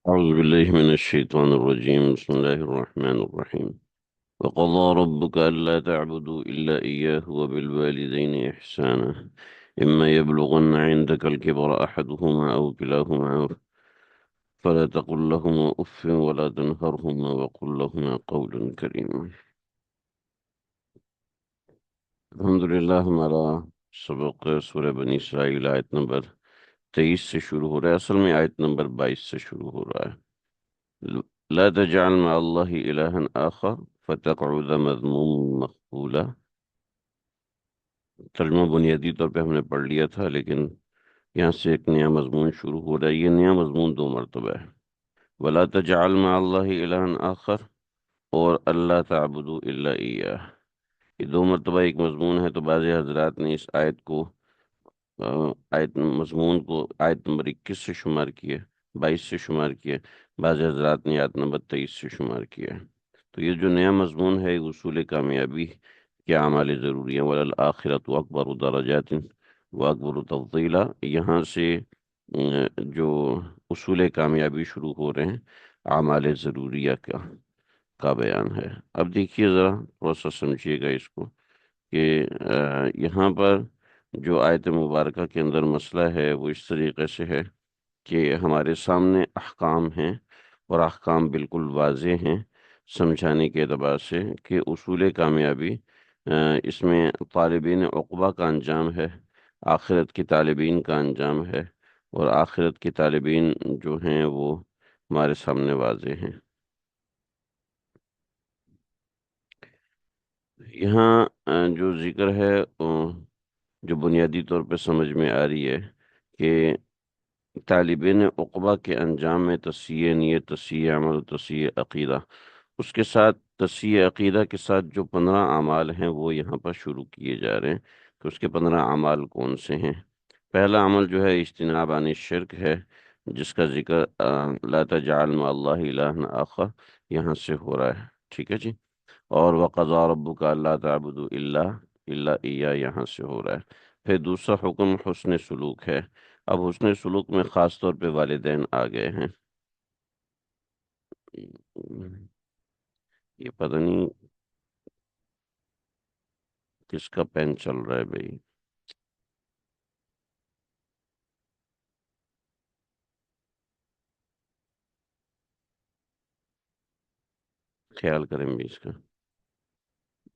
أعوذ بالله من الشيطان الرجيم. بسم الله الرحمن الرحيم. وقضى ربك ألا تعبدوا إلا إياه وبالوالدين إحسانا إما يبلغن عندك الكبر أحدهما أو كلاهما فلا تقل لهما أف ولا تنهرهما وقل لهما قولا كريما. الحمد للہ ہمارا سبق سورہ بنی اسرائیل آیت نمبر 23 سے شروع ہو رہا ہے، اصل میں آیت نمبر 22 سے شروع ہو رہا ہے۔ لا تجعل مع الله إلها آخر فتقعد مذموما مخذولا۔ ترجمہ بنیادی طور پہ ہم نے پڑھ لیا تھا، لیکن یہاں سے ایک نیا مضمون شروع ہو رہا ہے۔ یہ نیا مضمون 2 مرتبہ ہے۔ ولا تجعل مع الله إلها آخر اور اللہ تعبدوا إلا إياه، یہ 2 مرتبہ ایک مضمون ہے۔ تو بعض حضرات نے اس آیت کو مضمون کو آیت نمبر 21 سے شمار کیا، 22 سے شمار کیا، بعض حضرات نے آیت نمبر 23 سے شمار کیا۔ تو یہ جو نیا مضمون ہے، اصول کامیابی کے اعمال ضروری ہیں، وَلَلْآخِرَةُ أَكْبَرُ دَرَجَاتٍ وَأَكْبَرُ تَفْضِيلًا، یہاں سے جو اصول کامیابی شروع ہو رہے ہیں، اعمال ضروریہ کا بیان ہے۔ اب دیکھیے ذرا تھوڑا سا سمجھیے گا اس کو کہ یہاں پر جو آیت مبارکہ کے اندر مسئلہ ہے وہ اس طریقے سے ہے کہ ہمارے سامنے احکام ہیں، اور احکام بالکل واضح ہیں سمجھانے کے اعتبار سے کہ اصول کامیابی اس میں طالبین عقبہ کا انجام ہے، آخرت کی طالبین کا انجام ہے، اور آخرت کی طالبین جو ہیں وہ ہمارے سامنے واضح ہیں۔ یہاں جو ذکر ہے جو بنیادی طور پہ سمجھ میں آ رہی ہے کہ طالبین عقبہ کے انجام میں تصحیح نیت، تصحیح عمل، تصحیح عقیدہ، اس کے ساتھ تصحیح عقیدہ کے ساتھ جو 15 اعمال ہیں وہ یہاں پر شروع کیے جا رہے ہیں کہ اس کے 15 اعمال کون سے ہیں۔ پہلا عمل جو ہے اجتناب عن الشرک ہے، جس کا ذکر لا تجعل مع اللہ الہ آخر یہاں سے ہو رہا ہے، ٹھیک ہے جی۔ اور وَقَضَىٰ رَبُّكَ أَلَّا تَعْبُدُوا إِلَّا إِيَّاهُ یہاں سے ہو رہا ہے۔ پھر دوسرا حکم حسن سلوک ہے۔ اب حسن سلوک میں خاص طور پہ والدین آ گئے ہیں۔ یہ پتہ نہیں کس کا پین چل رہا ہے بھائی، خیال کریں بھی اس کا۔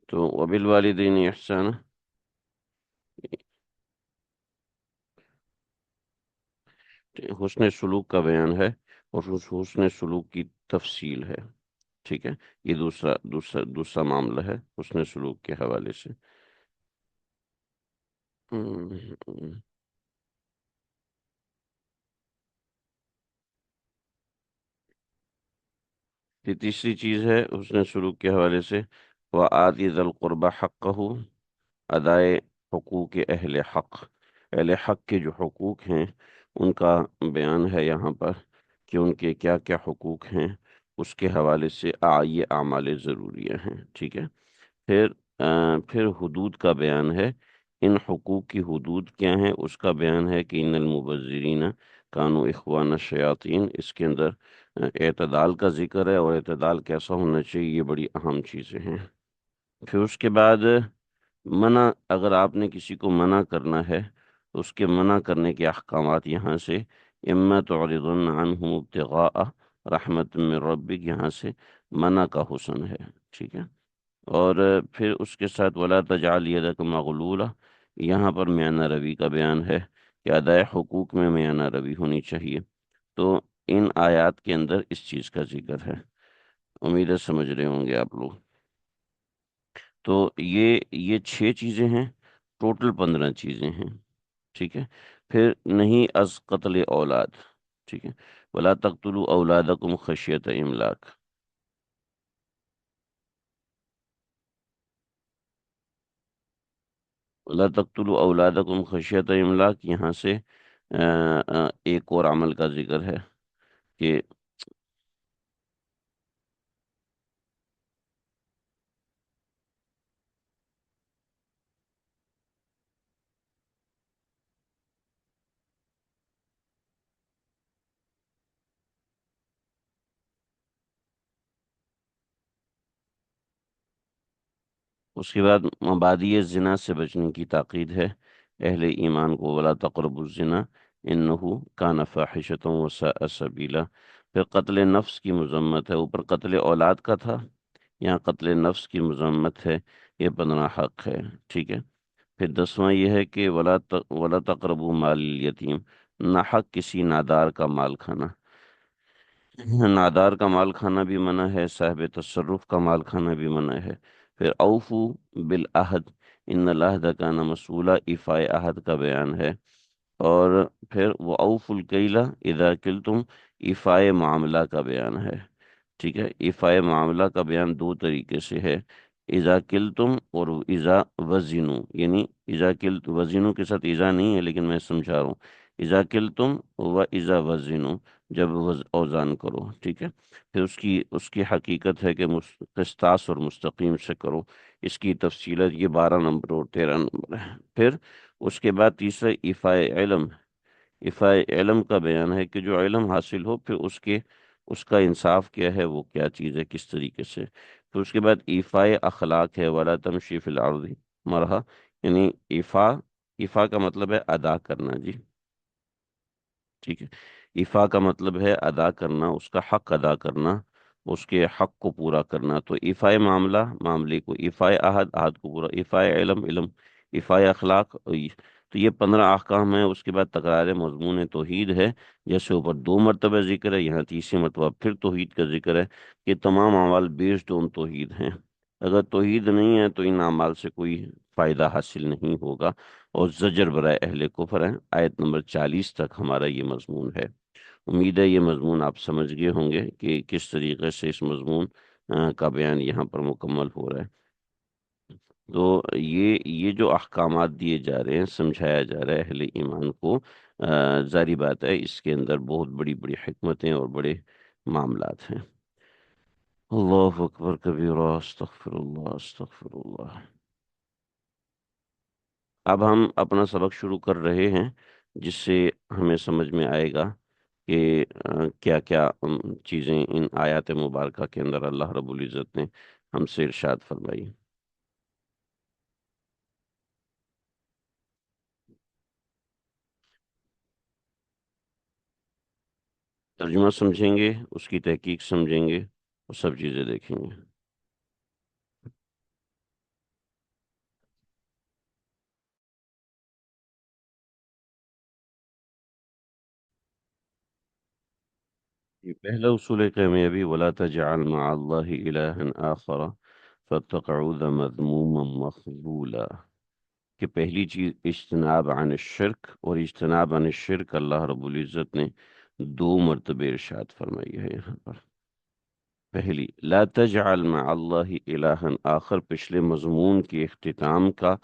تو وبالوالدین احسان، حسن سلوک کا بیان ہے اور اس حسن سلوک کی تفصیل ہے، ٹھیک ہے۔ یہ دوسرا معاملہ ہے حسن سلوک کے حوالے سے۔ یہ تیسری چیز ہے حسن سلوک کے حوالے سے، وَآتِ ذَا الْقُرْبَى حَقَّهُ، ادائے حقوق اہل حق کے جو حقوق ہیں ان کا بیان ہے یہاں پر کہ ان کے کیا کیا حقوق ہیں، اس کے حوالے سے یہ اعمال ضروریہ ہیں، ٹھیک ہے۔ پھر حدود کا بیان ہے، ان حقوق کی حدود کیا ہیں، اس کا بیان ہے کہ ان المبذرین کانوا اخوان الشیاطین، اس کے اندر اعتدال کا ذکر ہے، اور اعتدال کیسا ہونا چاہیے یہ بڑی اہم چیزیں ہیں۔ پھر اس کے بعد منع، اگر آپ نے کسی کو منع کرنا ہے تو اس کے منع کرنے کے احکامات یہاں سے اما تعرضن عنہم ابتغاء رحمت من ربک، یہاں سے منع کا حسن ہے، ٹھیک ہے۔ اور پھر اس کے ساتھ ولا تجعل یدک مغلولہ، یہاں پر میانہ روی کا بیان ہے کہ ادائے حقوق میں میانہ روی ہونی چاہیے۔ تو ان آیات کے اندر اس چیز کا ذکر ہے، امید ہے سمجھ رہے ہوں گے آپ لوگ۔ تو یہ 6 چیزیں ہیں، ٹوٹل 15 چیزیں ہیں، ٹھیک ہے۔ پھر نہیں از قتل اولاد، ٹھیک ہے، ولا تقتلوا اولادکم خشیۃ املاق، ولا تقتلوا اولادکم خشیۃ املاق، یہاں سے ایک اور عمل کا ذکر ہے کہ اس کے بعد مبادی زنا سے بچنے کی تاکید ہے اہل ایمان کو، ولا تقربوا الزنا انہ کان فاحشۃ وساء سبیلا۔ پھر قتل نفس کی مذمت ہے، اوپر قتل اولاد کا تھا، یہاں قتل نفس کی مذمت ہے، یہ 15 حق ہے، ٹھیک ہے۔ پھر 10واں یہ ہے کہ ولا تقربوا مال الیتیم، ناحق کسی نادار کا مال کھانا، نادار کا مال کھانا بھی منع ہے، صاحب تصرف کا مال کھانا بھی منع ہے۔ پھر اوفو بالعہد ان العہد کان مسئولا، ایفائے عہد کا بیان ہے۔ اور پھر وہ اوف الکیلا اذا کلتم، ایفائے معاملہ کا بیان ہے، ٹھیک ہے۔ ایفائے معاملہ کا بیان دو طریقے سے ہے، اذا کلتم اور اذا وزنو، یعنی اذا کلت وزنو کے ساتھ اذا نہیں ہے لیکن میں سمجھا رہا ہوں، اذا کلتم و اذا وزنو، جب اوزان کرو، ٹھیک ہے۔ پھر اس کی حقیقت ہے کہ قسطاس اور مستقیم سے کرو، اس کی تفصیلات یہ 12 نمبر اور 13 نمبر ہے۔ پھر اس کے بعد تیسرا ایفائے علم، ایفائے علم کا بیان ہے کہ جو علم حاصل ہو پھر اس کا انصاف کیا ہے، وہ کیا چیز ہے، کس طریقے سے۔ پھر اس کے بعد ایفائے اخلاق ہے، ولا تمشی فی الارض مرحا، یعنی ایفا کا مطلب ہے ادا کرنا، جی ٹھیک ہے۔ ایفا کا مطلب ہے ادا کرنا، اس کا حق ادا کرنا، اس کے حق کو پورا کرنا۔ تو ایفائے معاملہ، معاملے کو، ایفائے عہد، عہد کو پورا، ایفائے علم، علم، ایفائے اخلاق، تو یہ 15 احکام ہیں۔ اس کے بعد تکرار مضمون توحید ہے، جیسے اوپر 2 مرتبہ ذکر ہے، یہاں تیسری مرتبہ پھر توحید کا ذکر ہے کہ تمام اعمال بیسڈ آن توحید ہیں، اگر توحید نہیں ہے تو ان اعمال سے کوئی فائدہ حاصل نہیں ہوگا، اور زجر برائے اہل کفر ہے۔ آیت نمبر 40 تک ہمارا یہ مضمون ہے۔ امید ہے یہ مضمون آپ سمجھ گئے ہوں گے کہ کس طریقے سے اس مضمون کا بیان یہاں پر مکمل ہو رہا ہے۔ تو یہ جو احکامات دیے جا رہے ہیں، سمجھایا جا رہا ہے اہل ایمان کو، ظاہری بات ہے اس کے اندر بہت بڑی بڑی حکمتیں اور بڑے معاملات ہیں۔ اللہ اکبر کبیرہ، استغفر اللہ، استغفر اللہ۔ اب ہم اپنا سبق شروع کر رہے ہیں، جس سے ہمیں سمجھ میں آئے گا کہ کیا کیا چیزیں ان آیات مبارکہ کے اندر اللہ رب العزت نے ہم سے ارشاد فرمائی۔ ترجمہ سمجھیں گے، اس کی تحقیق سمجھیں گے، اور سب چیزیں دیکھیں گے۔ یہ پہلا اصول کامیابی، ولا تجعل مع اللہ الہا آخر فتقعد مذموما مخذولا، کہ پہلی چیز اجتناب عن الشرک، اور اجتناب عن الشرک اللہ رب العزت نے 2 مرتبہ ارشاد فرمائی ہے یہاں پر۔ پہلی، لا تجعل مع اللہ الہا آخر، پچھلے مضمون کے اختتام کا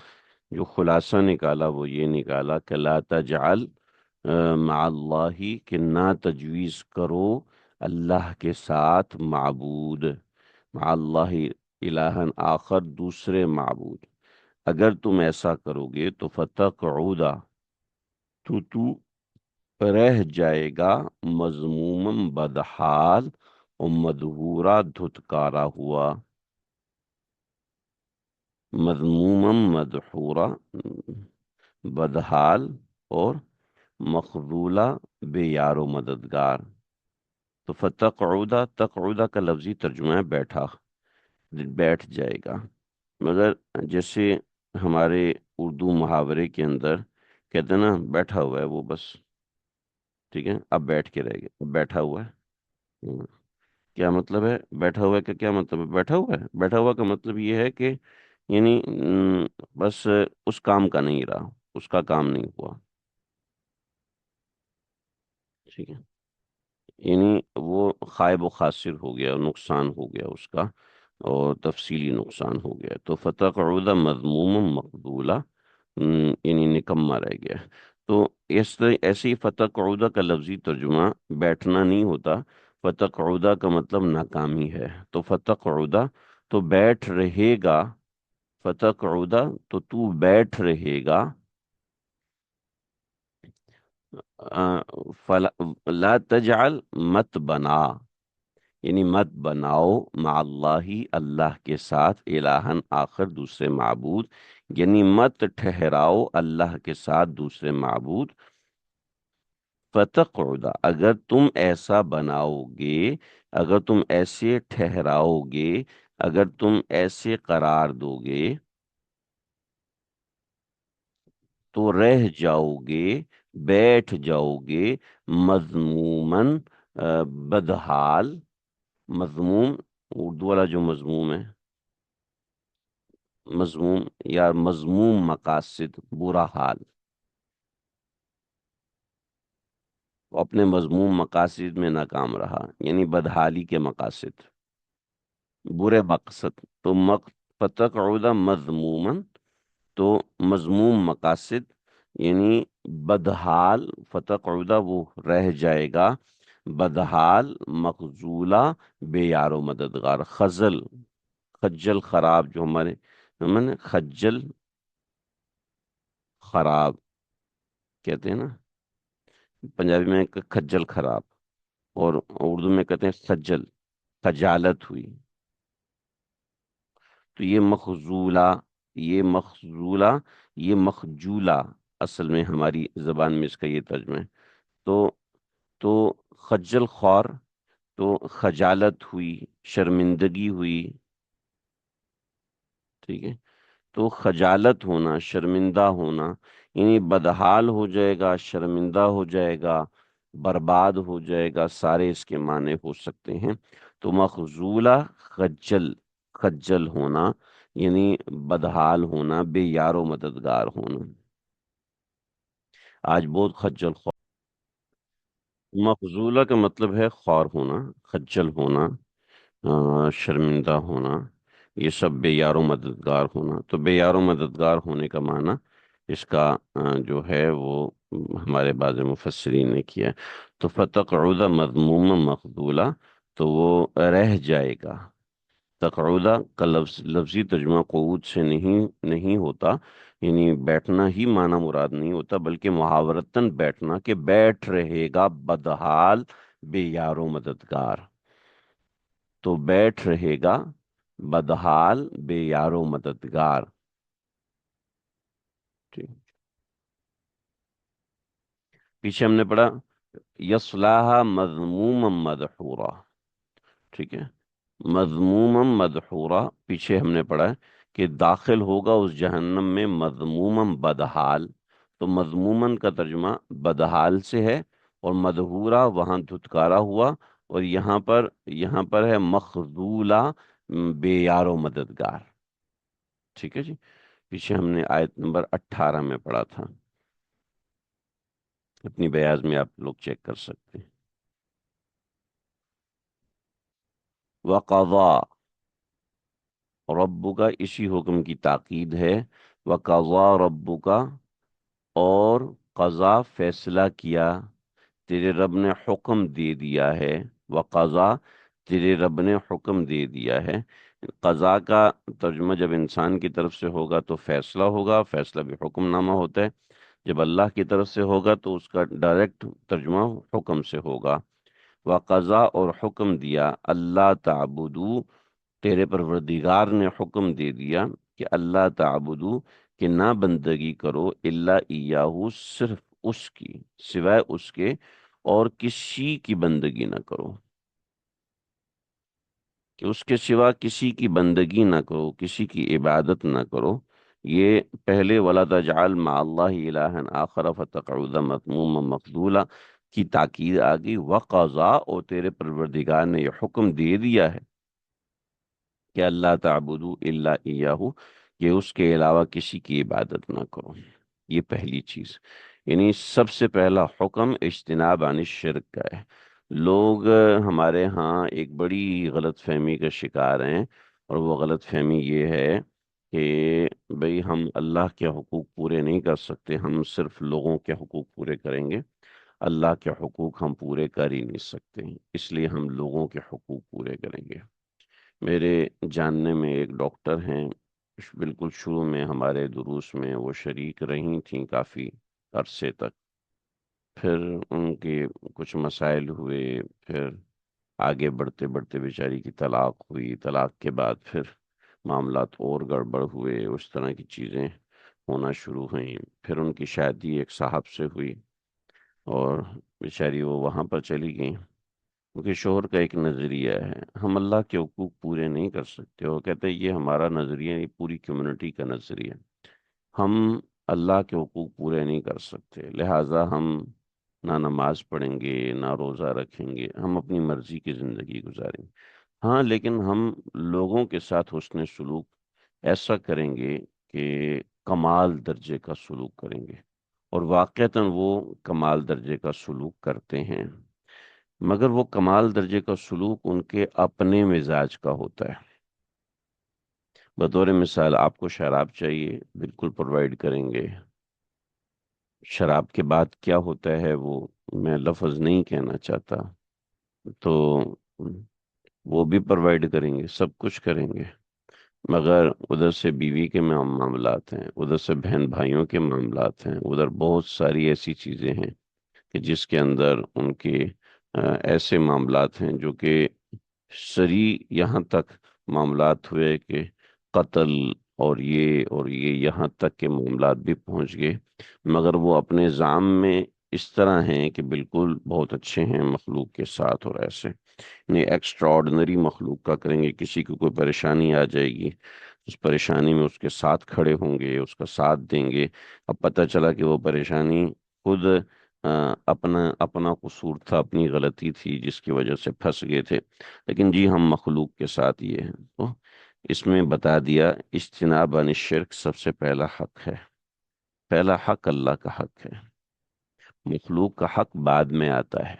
جو خلاصہ نکالا وہ یہ نکالا کہ لا تجعل مع اللہ، کہ نہ تجویز کرو اللہ کے ساتھ معبود، مع اللہ الہا آخر، دوسرے معبود۔ اگر تم ایسا کرو گے تو فتقعد، تو رہ جائے گا مذمومم بدحال، اور مدحورا دھتکارا ہوا، مذمومم مدحورا بدحال، اور مخذولہ بے یار و مددگار۔ تو فتقعدہ، تقعدہ کا لفظی ترجمہ ہے بیٹھا، بیٹھ جائے گا، مگر جیسے ہمارے اردو محاورے کے اندر کہتے ہیں نا بیٹھا ہوا ہے وہ، بس ٹھیک ہے، اب بیٹھ کے رہ گیا، بیٹھا ہوا ہے۔ ہم، کیا مطلب ہے بیٹھا ہوا ہے کا؟ کیا مطلب ہے بیٹھا ہوا ہے؟ بیٹھا ہوا کا مطلب یہ ہے کہ یعنی بس اس کام کا نہیں رہا، اس کا کام نہیں ہوا، ٹھیک ہے، یعنی وہ خائب و خاسر ہو گیا، نقصان ہو گیا اس کا، اور تفصیلی نقصان ہو گیا۔ تو فتقعد مذموم مقبولہ، یعنی نکما رہ گیا۔ تو اس طرح ایسے ہی فتقعد کا لفظی ترجمہ بیٹھنا نہیں ہوتا، فتقعد کا مطلب ناکامی ہے۔ تو فتقعد تو بیٹھ رہے گا، فتقعد تو بیٹھ رہے گا، لا تجعل، مت بنا، یعنی مت بناؤ مع اللہ، اللہ کے ساتھ، الہن آخر دوسرے معبود، یعنی مت ٹھہراؤ اللہ کے ساتھ دوسرے معبود، فتقعد، اگر تم ایسا بناؤ گے، اگر تم ایسے ٹھہراؤ گے، اگر تم ایسے قرار دو گے، تو رہ جاؤ گے، بیٹھ جاؤ گے، مذمومن، بدحال، مذموم، اردو والا جو مضموم ہے، مضموم یا مضموم مقاصد، برا حال، وہ اپنے مضموم مقاصد میں ناکام رہا، یعنی بدحالی کے مقاصد، برے مقصد، تو فتقعد مذمومن، تو مضموم مقاصد یعنی بدحال، فتقعد وہ رہ جائے گا، بدحال، مخذولہ، بے یار و مددگار، خزل، خجل خراب، جو ہمارے خجل خراب کہتے ہیں نا، پنجابی میں خجل خراب، اور اردو میں کہتے ہیں خجل، خجالت ہوئی، تو یہ مخذولہ، یہ مخذولہ، یہ مخجولہ، اصل میں ہماری زبان میں اس کا یہ ترجمہ ہے، تو تو خجل خوار، تو خجالت ہوئی، شرمندگی ہوئی، ٹھیک ہے، تو خجالت ہونا، شرمندہ ہونا، یعنی بدحال ہو جائے گا، شرمندہ ہو جائے گا، برباد ہو جائے گا، سارے اس کے معنی ہو سکتے ہیں، تو مخذولہ، خجل، خجل ہونا، یعنی بدحال ہونا، بے یار و مددگار ہونا، آج بہت خجل خوار، مخذولہ کا مطلب ہے خوار ہونا، خجل ہونا، شرمندہ ہونا، یہ سب بے یار و مددگار ہونا، تو بے یار و مددگار ہونے کا معنی اس کا جو ہے وہ ہمارے بعض مفسرین نے کیا ہے، تو فتقعد مذموم مخذولہ، تو وہ رہ جائے گا، تقعدہ کا لفظی ترجمہ قعود سے نہیں ہوتا، یعنی بیٹھنا ہی معنی مراد نہیں ہوتا، بلکہ محاورتاً بیٹھنا، کہ بیٹھ رہے گا بدحال، بے یار و مددگار، تو بیٹھ رہے گا بدحال، بے یار و مددگار، ٹھیک۔ پیچھے ہم نے پڑھا یصلاها مذموما مدحورا، ٹھیک ہے، مذموما مدحورا، پیچھے ہم نے پڑھا ہے کہ داخل ہوگا اس جہنم میں مذموما بدحال، تو مذمومن کا ترجمہ بدحال سے ہے، اور مدحورا وہاں دھتکارا ہوا، اور یہاں پر ہے مخذولہ، بے یار و مددگار، ٹھیک ہے جی، پیچھے ہم نے آیت نمبر 18 میں پڑھا تھا، اپنی بیاض میں آپ لوگ چیک کر سکتے ہیں، وقضا، رب کا اسی حکم کی تاکید ہے، وقضا رب کا، اور قضا فیصلہ کیا، تیرے رب نے حکم دے دیا ہے، وقضا، تیرے رب نے حکم دے دیا ہے، قضا کا ترجمہ جب انسان کی طرف سے ہوگا تو فیصلہ ہوگا، فیصلہ بھی حکم نامہ ہوتا ہے، جب اللہ کی طرف سے ہوگا تو اس کا ڈائریکٹ ترجمہ حکم سے ہوگا، وقضا، اور حکم دیا، اللہ تعبدو، تیرے پروردگار نے حکم دے دیا کہ اللہ تعبدو، کہ نہ بندگی کرو، الا ایاہو، صرف اس کی، سوائے اس کے اور کسی کی بندگی نہ کرو، کہ اس کے سوا کسی کی بندگی نہ کرو، کسی کی عبادت نہ کرو، یہ پہلے وَلَا تَجْعَلْ مَعَ اللَّهِ إِلَٰهًا آخَرَ فَتَقْعُدَ مَذْمُومًا مَخْذُولًا کی تاکید آ گئی، وقضا، اور تیرے پروردگار نے یہ حکم دے دیا ہے کہ اللہ تعبدو الا ایاہو، کہ اس کے علاوہ کسی کی عبادت نہ کرو، یہ پہلی چیز، یعنی سب سے پہلا حکم اجتناب عن الشرک کا ہے، لوگ ہمارے ہاں ایک بڑی غلط فہمی کا شکار ہیں، اور وہ غلط فہمی یہ ہے کہ بھئی ہم اللہ کے حقوق پورے نہیں کر سکتے، ہم صرف لوگوں کے حقوق پورے کریں گے، اللہ کے حقوق ہم پورے کر ہی نہیں سکتے، اس لیے ہم لوگوں کے حقوق پورے کریں گے۔ میرے جاننے میں ایک ڈاکٹر ہیں، بالکل شروع میں ہمارے دروس میں وہ شریک رہی تھیں کافی عرصے تک، پھر ان کے کچھ مسائل ہوئے، پھر آگے بڑھتے بڑھتے بیچاری کی طلاق ہوئی، طلاق کے بعد پھر معاملات اور گڑبڑ ہوئے، اس طرح کی چیزیں ہونا شروع ہوئیں۔ پھر ان کی شادی ایک صاحب سے ہوئی اور بیچاری وہ وہاں پر چلی گئیں، کیونکہ شوہر کا ایک نظریہ ہے، ہم اللہ کے حقوق پورے نہیں کر سکتے۔ وہ کہتے ہیں یہ ہمارا نظریہ نہیں، پوری کمیونٹی کا نظریہ، ہم اللہ کے حقوق پورے نہیں کر سکتے، لہٰذا ہم نہ نماز پڑھیں گے نہ روزہ رکھیں گے، ہم اپنی مرضی کی زندگی گزاریں گے۔ ہاں لیکن ہم لوگوں کے ساتھ حسن سلوک ایسا کریں گے کہ کمال درجے کا سلوک کریں گے، اور واقعتاً وہ کمال درجے کا سلوک کرتے ہیں، مگر وہ کمال درجے کا سلوک ان کے اپنے مزاج کا ہوتا ہے۔ بطور مثال آپ کو شراب چاہیے، بالکل پرووائڈ کریں گے۔ شراب کے بعد کیا ہوتا ہے وہ میں لفظ نہیں کہنا چاہتا، تو وہ بھی پرووائڈ کریں گے، سب کچھ کریں گے، مگر ادھر سے بیوی کے معاملات ہیں، ادھر سے بہن بھائیوں کے معاملات ہیں، ادھر بہت ساری ایسی چیزیں ہیں کہ جس کے اندر ان کے ایسے معاملات ہیں جو کہ سری یہاں تک معاملات ہوئے کہ قتل اور یہ یہاں تک کے معاملات بھی پہنچ گئے، مگر وہ اپنے زعم میں اس طرح ہیں کہ بالکل بہت اچھے ہیں مخلوق کے ساتھ، اور ایسے نہیں ایکسٹرا آرڈنری مخلوق کا کریں گے، کسی کو کوئی پریشانی آ جائے گی اس پریشانی میں اس کے ساتھ کھڑے ہوں گے، اس کا ساتھ دیں گے۔ اب پتہ چلا کہ وہ پریشانی خود اپنا اپنا قصور تھا، اپنی غلطی تھی جس کی وجہ سے پھنس گئے تھے، لیکن جی ہم مخلوق کے ساتھ یہ ہیں، تو اس میں بتا دیا اجتناب عن الشرک سب سے پہلا حق ہے، پہلا حق اللہ کا حق ہے، مخلوق کا حق بعد میں آتا ہے،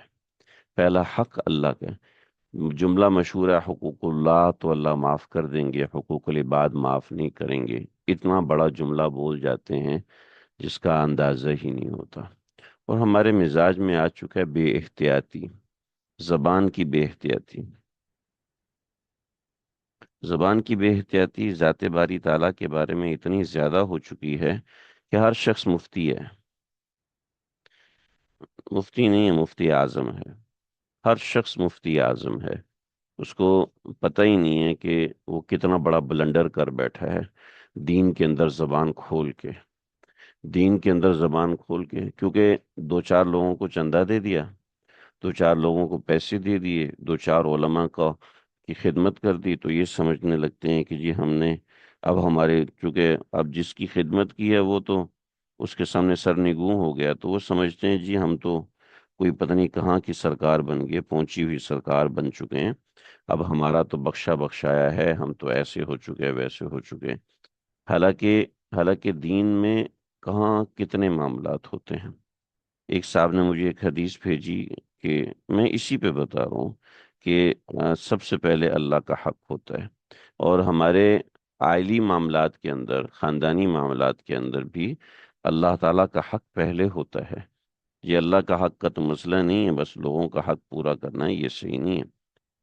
پہلا حق اللہ کا ہے۔ جملہ مشہور ہے حقوق اللہ تو اللہ معاف کر دیں گے، حقوق العباد معاف نہیں کریں گے، اتنا بڑا جملہ بول جاتے ہیں جس کا اندازہ ہی نہیں ہوتا، اور ہمارے مزاج میں آ چکا ہے بے احتیاطی، زبان کی بے احتیاطی، زبان کی بے احتیاطی ذات باری تعالیٰ کے بارے میں اتنی زیادہ ہو چکی ہے کہ ہر شخص مفتی ہے، مفتی نہیں ہے، مفتی اعظم ہے، ہر شخص مفتی اعظم ہے، اس کو پتہ ہی نہیں ہے کہ وہ کتنا بڑا بلنڈر کر بیٹھا ہے دین کے اندر زبان کھول کے، دین کے اندر زبان کھول کے، کیونکہ دو چار لوگوں کو چندہ دے دیا، دو چار لوگوں کو پیسے دے دیے، دو چار علماء کی خدمت کر دی، تو یہ سمجھنے لگتے ہیں کہ جی ہم نے اب ہمارے چونکہ اب جس کی خدمت کی ہے وہ تو اس کے سامنے سرنگوں ہو گیا، تو وہ سمجھتے ہیں جی ہم تو کوئی پتہ نہیں کہاں کی سرکار بن گئے، پہنچی ہوئی سرکار بن چکے ہیں، اب ہمارا تو بخشا بخشایا ہے، ہم تو ایسے ہو چکے ویسے ہو چکے۔ حالانکہ حالانکہ دین میں کہاں کتنے معاملات ہوتے ہیں۔ ایک صاحب نے مجھے ایک حدیث بھیجی کہ میں اسی پہ بتا رہا ہوں کہ سب سے پہلے اللہ کا حق ہوتا ہے، اور ہمارے عائلی معاملات کے اندر، خاندانی معاملات کے اندر بھی اللہ تعالیٰ کا حق پہلے ہوتا ہے۔ یہ اللہ کا حق کا تو مسئلہ نہیں ہے، بس لوگوں کا حق پورا کرنا ہے، یہ صحیح نہیں ہے،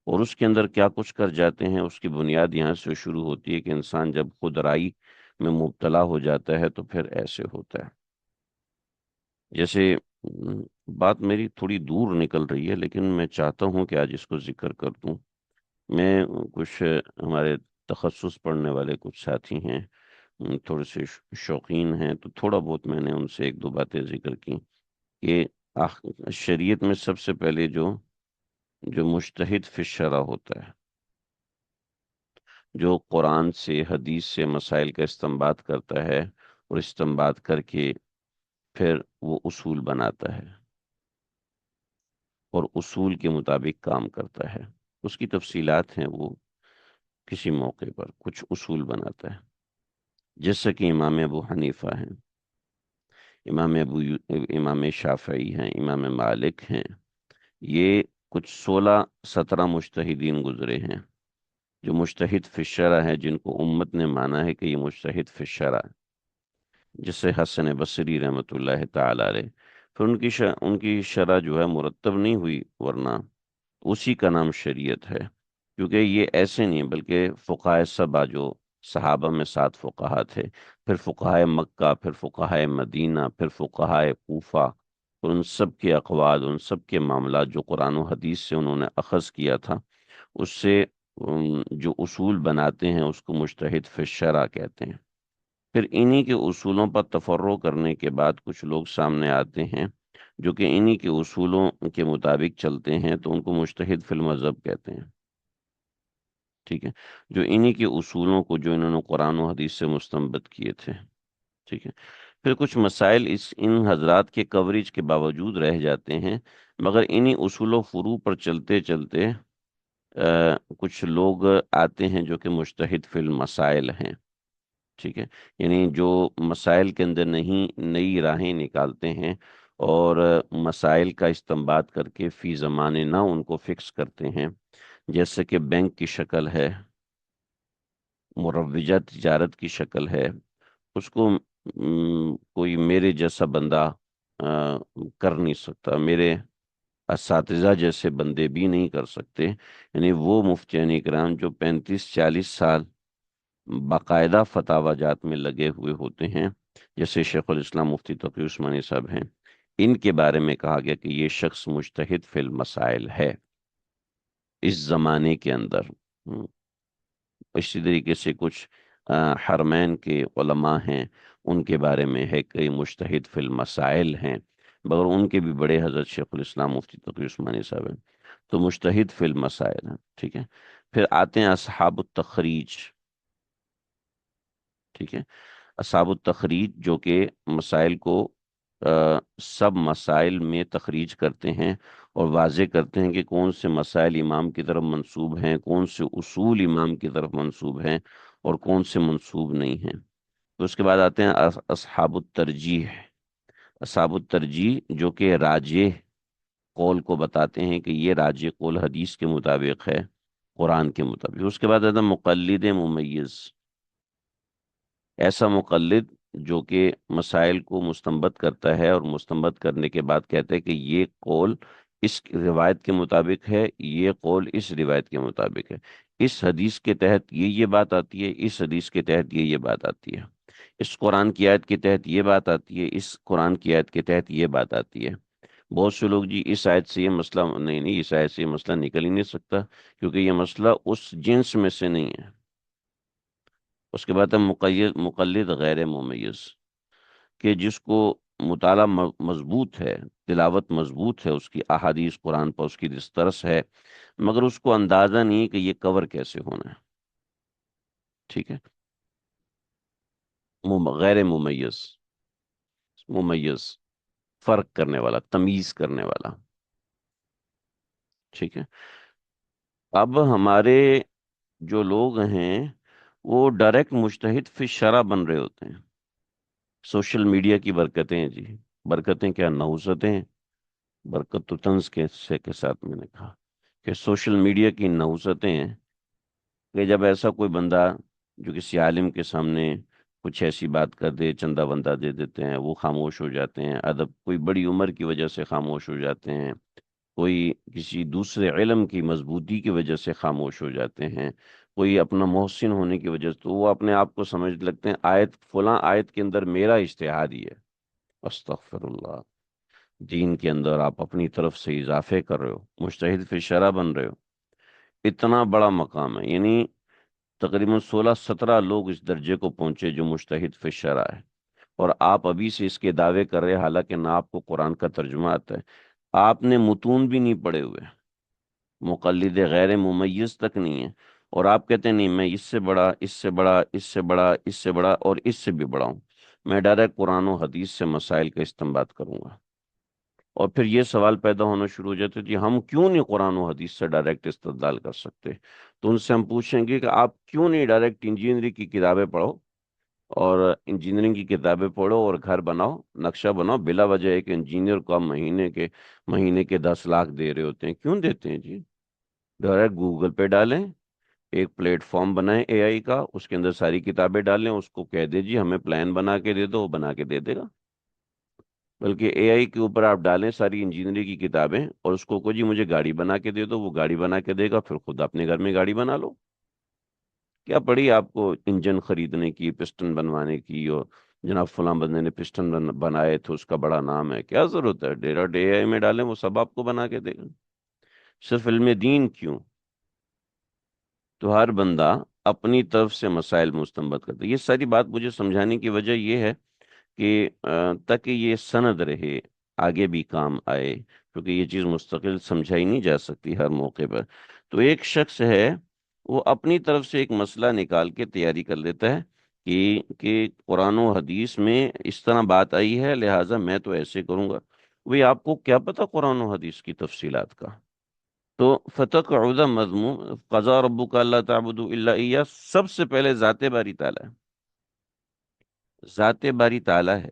اور اس کے اندر کیا کچھ کر جاتے ہیں اس کی بنیاد یہاں سے شروع ہوتی ہے کہ انسان جب خود رائی میں مبتلا ہو جاتا ہے تو پھر ایسے ہوتا ہے۔ جیسے بات میری تھوڑی دور نکل رہی ہے لیکن میں چاہتا ہوں کہ آج اس کو ذکر کر دوں۔ میں کچھ ہمارے تخصص پڑھنے والے کچھ ساتھی ہیں، تھوڑے سے شوقین ہیں، تو تھوڑا بہت میں نے ان سے ایک دو باتیں ذکر کی کہ شریعت میں سب سے پہلے جو مجتہد فی الشرع ہوتا ہے، جو قرآن سے حدیث سے مسائل کا استنباط کرتا ہے اور استنباط کر کے پھر وہ اصول بناتا ہے اور اصول کے مطابق کام کرتا ہے، اس کی تفصیلات ہیں، وہ کسی موقع پر کچھ اصول بناتا ہے، جیسا کہ امام ابو حنیفہ ہیں، امام شافعی ہیں، امام مالک ہیں، یہ کچھ 16-17 مجتہدین گزرے ہیں جو مجتہد فی الشرع ہے، جن کو امت نے مانا ہے کہ یہ مجتہد فی الشرع، جس سے حسن بصری رحمۃ اللہ تعالی علیہ، پھر ان کی شرع جو ہے مرتب نہیں ہوئی، ورنہ اسی کا نام شریعت ہے، کیونکہ یہ ایسے نہیں بلکہ فقہائے سبع جو صحابہ میں 7 فقہا تھے، پھر فقہائے مکہ، پھر فقہائے مدینہ، پھر فقہائے کوفہ، اور ان سب کے اقوال، ان سب کے معاملات جو قرآن و حدیث سے انہوں نے اخذ کیا تھا، اس سے جو اصول بناتے ہیں اس کو مجتہد فی الشرع کہتے ہیں۔ پھر انہی کے اصولوں پر تفرع کرنے کے بعد کچھ لوگ سامنے آتے ہیں جو کہ انہی کے اصولوں کے مطابق چلتے ہیں، تو ان کو مجتہد فی المذہب کہتے ہیں۔ ٹھیک ہے، جو انہی کے اصولوں کو جو انہوں نے قرآن و حدیث سے مستنبط کیے تھے۔ ٹھیک ہے، پھر کچھ مسائل ان حضرات کے کوریج کے باوجود رہ جاتے ہیں، مگر انہی اصول و فروع پر چلتے چلتے کچھ لوگ آتے ہیں جو کہ مجتہد فی المسائل ہیں۔ ٹھیک ہے، یعنی جو مسائل کے اندر نہیں نئی راہیں نکالتے ہیں اور مسائل کا استنباط کر کے فی زمانے نہ ان کو فکس کرتے ہیں، جیسے کہ بینک کی شکل ہے، مروجہ تجارت کی شکل ہے، اس کو کوئی میرے جیسا بندہ کر نہیں سکتا، میرے اساتذہ جیسے بندے بھی نہیں کر سکتے۔ یعنی وہ مفتیان اکرام جو 35-40 سال باقاعدہ فتاوی جات میں لگے ہوئے ہوتے ہیں، جیسے شیخ الاسلام مفتی تقی عثمانی صاحب ہیں، ان کے بارے میں کہا گیا کہ یہ شخص مجتہد فی المسائل ہے اس زمانے کے اندر۔ اسی طریقے سے کچھ حرمین کے علماء ہیں، ان کے بارے میں ہے کہ مجتہد فی المسائل ہیں، مگر ان کے بھی بڑے حضرت شیخ الاسلام مفتی تقی عثمانی صاحب ہیں، تو مجتہد فی المسائل ہیں۔ ٹھیک ہے، پھر آتے ہیں اصحاب التخریج۔ ٹھیک ہے، اصحاب التخریج جو کہ مسائل کو سب مسائل میں تخریج کرتے ہیں اور واضح کرتے ہیں کہ کون سے مسائل امام کی طرف منسوب ہیں، کون سے اصول امام کی طرف منسوب ہیں اور کون سے منسوب نہیں ہیں۔ تو اس کے بعد آتے ہیں اصحاب الترجیح۔ اصحاب الترجیح جو کہ راجح قول کو بتاتے ہیں کہ یہ راجح قول حدیث کے مطابق ہے، قرآن کے مطابق۔ اس کے بعد آتا ہے مقلد ممیز، ایسا مقلد جو کہ مسائل کو مستنبط کرتا ہے اور مستنبط کرنے کے بعد کہتا ہے کہ یہ قول اس روایت کے مطابق ہے، یہ قول اس روایت کے مطابق ہے، اس حدیث کے تحت یہ بات آتی ہے، اس حدیث کے تحت یہ بات آتی ہے، اس قرآن کی آیت کے تحت یہ بات آتی ہے، اس قرآن کی آیت کے تحت یہ بات آتی ہے۔ بہت سے لوگ جی اس آیت سے یہ مسئلہ نہیں، اس آیت سے یہ مسئلہ نکل ہی نہیں سکتا کیونکہ یہ مسئلہ اس جنس میں سے نہیں ہے۔ اس کے بعد ہے مقلد غیر ممیز، کہ جس کو مطالعہ مضبوط ہے، تلاوت مضبوط ہے، اس کی احادیث قرآن پر اس کی دسترس ہے، مگر اس کو اندازہ نہیں کہ یہ کور کیسے ہونا ہے۔ ٹھیک ہے، غیر ممیز، ممیز فرق کرنے والا، تمیز کرنے والا۔ ٹھیک ہے، اب ہمارے جو لوگ ہیں وہ ڈائریکٹ مجتہد فی الشرع بن رہے ہوتے ہیں۔ سوشل میڈیا کی برکتیں ہیں جی، برکتیں کیا، نحوستیں ہیں، برکت تو طنز کے ساتھ میں نے کہا کہ سوشل میڈیا کی نحوستیں ہیں کہ جب ایسا کوئی بندہ جو کسی عالم کے سامنے کچھ ایسی بات کر دے، چندہ بندہ دے دیتے ہیں، وہ خاموش ہو جاتے ہیں، ادب کوئی بڑی عمر کی وجہ سے خاموش ہو جاتے ہیں، کوئی کسی دوسرے علم کی مضبوطی کی وجہ سے خاموش ہو جاتے ہیں، کوئی اپنا محسن ہونے کی وجہ سے، تو وہ اپنے آپ کو سمجھ لگتے ہیں آیت فلاں آیت کے اندر میرا اجتہاد ہی ہے۔ استغفر اللہ، دین کے اندر آپ اپنی طرف سے اضافے کر رہے ہو، مجتہد فی الشرع بن رہے ہو، اتنا بڑا مقام ہے۔ یعنی تقریباً 16-17 لوگ اس درجے کو پہنچے جو مجتہد فی الشرع ہے، اور آپ ابھی سے اس کے دعوے کر رہے ہیں، حالانکہ نہ آپ کو قرآن کا ترجمہ آتا ہے، آپ نے متون بھی نہیں پڑھے ہوئے، مقلد غیر ممیز تک نہیں ہے، اور آپ کہتے ہیں نہیں میں اس سے بڑا، اس سے بڑا، اس سے بڑا، اس سے بڑا اور اس سے بھی بڑا ہوں، میں ڈائریکٹ قرآن و حدیث سے مسائل کا استنباط کروں گا۔ اور پھر یہ سوال پیدا ہونا شروع ہو جاتے کہ ہم کیوں نہیں قرآن و حدیث سے ڈائریکٹ استدلال کر سکتے؟ تو ان سے ہم پوچھیں گے کہ آپ کیوں نہیں ڈائریکٹ انجینئرنگ کی کتابیں پڑھو، اور انجینئرنگ کی کتابیں پڑھو اور گھر بناؤ، نقشہ بناؤ، بلا وجہ ایک انجینئر کو آپ مہینے کے 10 لاکھ دے رہے ہوتے ہیں، کیوں دیتے ہیں جی؟ ڈائریکٹ گوگل پہ ڈالیں، ایک پلیٹ فارم بنائیں اے آئی کا، اس کے اندر ساری کتابیں ڈالیں، اس کو کہہ دے جی ہمیں پلان بنا کے دے دو، وہ بنا کے دے دے گا۔ بلکہ اے آئی کے اوپر آپ ڈالیں ساری انجینئرنگ کی کتابیں اور اس کو جی مجھے گاڑی بنا کے دے دو، وہ گاڑی بنا کے دے گا، پھر خود اپنے گھر میں گاڑی بنا لو۔ کیا پڑی آپ کو انجن خریدنے کی، پسٹن بنوانے کی، اور جناب فلاں بندے نے پسٹن بنائے تھے، اس کا بڑا نام ہے، کیا ضرورت ہے ڈیرا ڈے آئی میں ڈالیں، وہ سب آپ کو بنا کے دے گا۔ صرف علم دین کیوں؟ تو ہر بندہ اپنی طرف سے مسائل مستنبط کرتا ہے۔ یہ ساری بات مجھے سمجھانے کی وجہ یہ ہے کہ تاکہ یہ سند رہے، آگے بھی کام آئے، کیونکہ یہ چیز مستقل سمجھائی نہیں جا سکتی ہر موقع پر۔ تو ایک شخص ہے، وہ اپنی طرف سے ایک مسئلہ نکال کے تیاری کر لیتا ہے کہ قرآن و حدیث میں اس طرح بات آئی ہے، لہٰذا میں تو ایسے کروں گا۔ وہی آپ کو کیا پتا قرآن و حدیث کی تفصیلات کا؟ تو فتقعد مذموم قضا ربک اللہ تعبدوا الا ایہ، سب سے پہلے ذات باری تعالیٰ ہے، ذات باری تعالیٰ ہے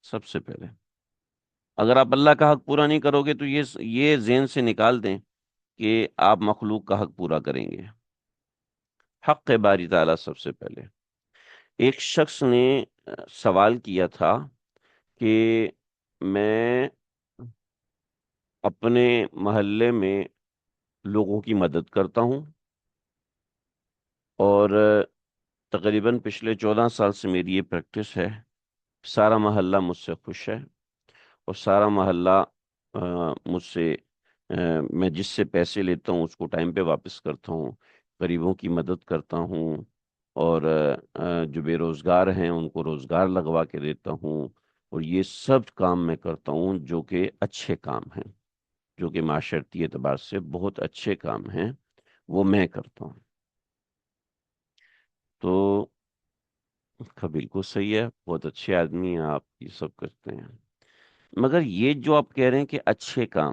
سب سے پہلے۔ اگر آپ اللہ کا حق پورا نہیں کرو گے تو یہ ذہن سے نکال دیں کہ آپ مخلوق کا حق پورا کریں گے۔ حق باری تعالیٰ سب سے پہلے۔ ایک شخص نے سوال کیا تھا کہ میں اپنے محلے میں لوگوں کی مدد کرتا ہوں، اور تقریباً پچھلے 14 سال سے میری یہ پریکٹس ہے، سارا محلہ مجھ سے خوش ہے، اور سارا محلہ مجھ سے میں جس سے پیسے لیتا ہوں اس کو ٹائم پہ واپس کرتا ہوں، غریبوں کی مدد کرتا ہوں، اور جو بے روزگار ہیں ان کو روزگار لگوا کے دیتا ہوں، اور یہ سب کام میں کرتا ہوں جو کہ اچھے کام ہیں، جو کہ معاشرتی اعتبار سے بہت اچھے کام ہیں، وہ میں کرتا ہوں۔ تو بالکل صحیح ہے، بہت اچھے آدمی ہیں آپ، یہ سب کرتے ہیں، مگر یہ جو آپ کہہ رہے ہیں کہ اچھے کام،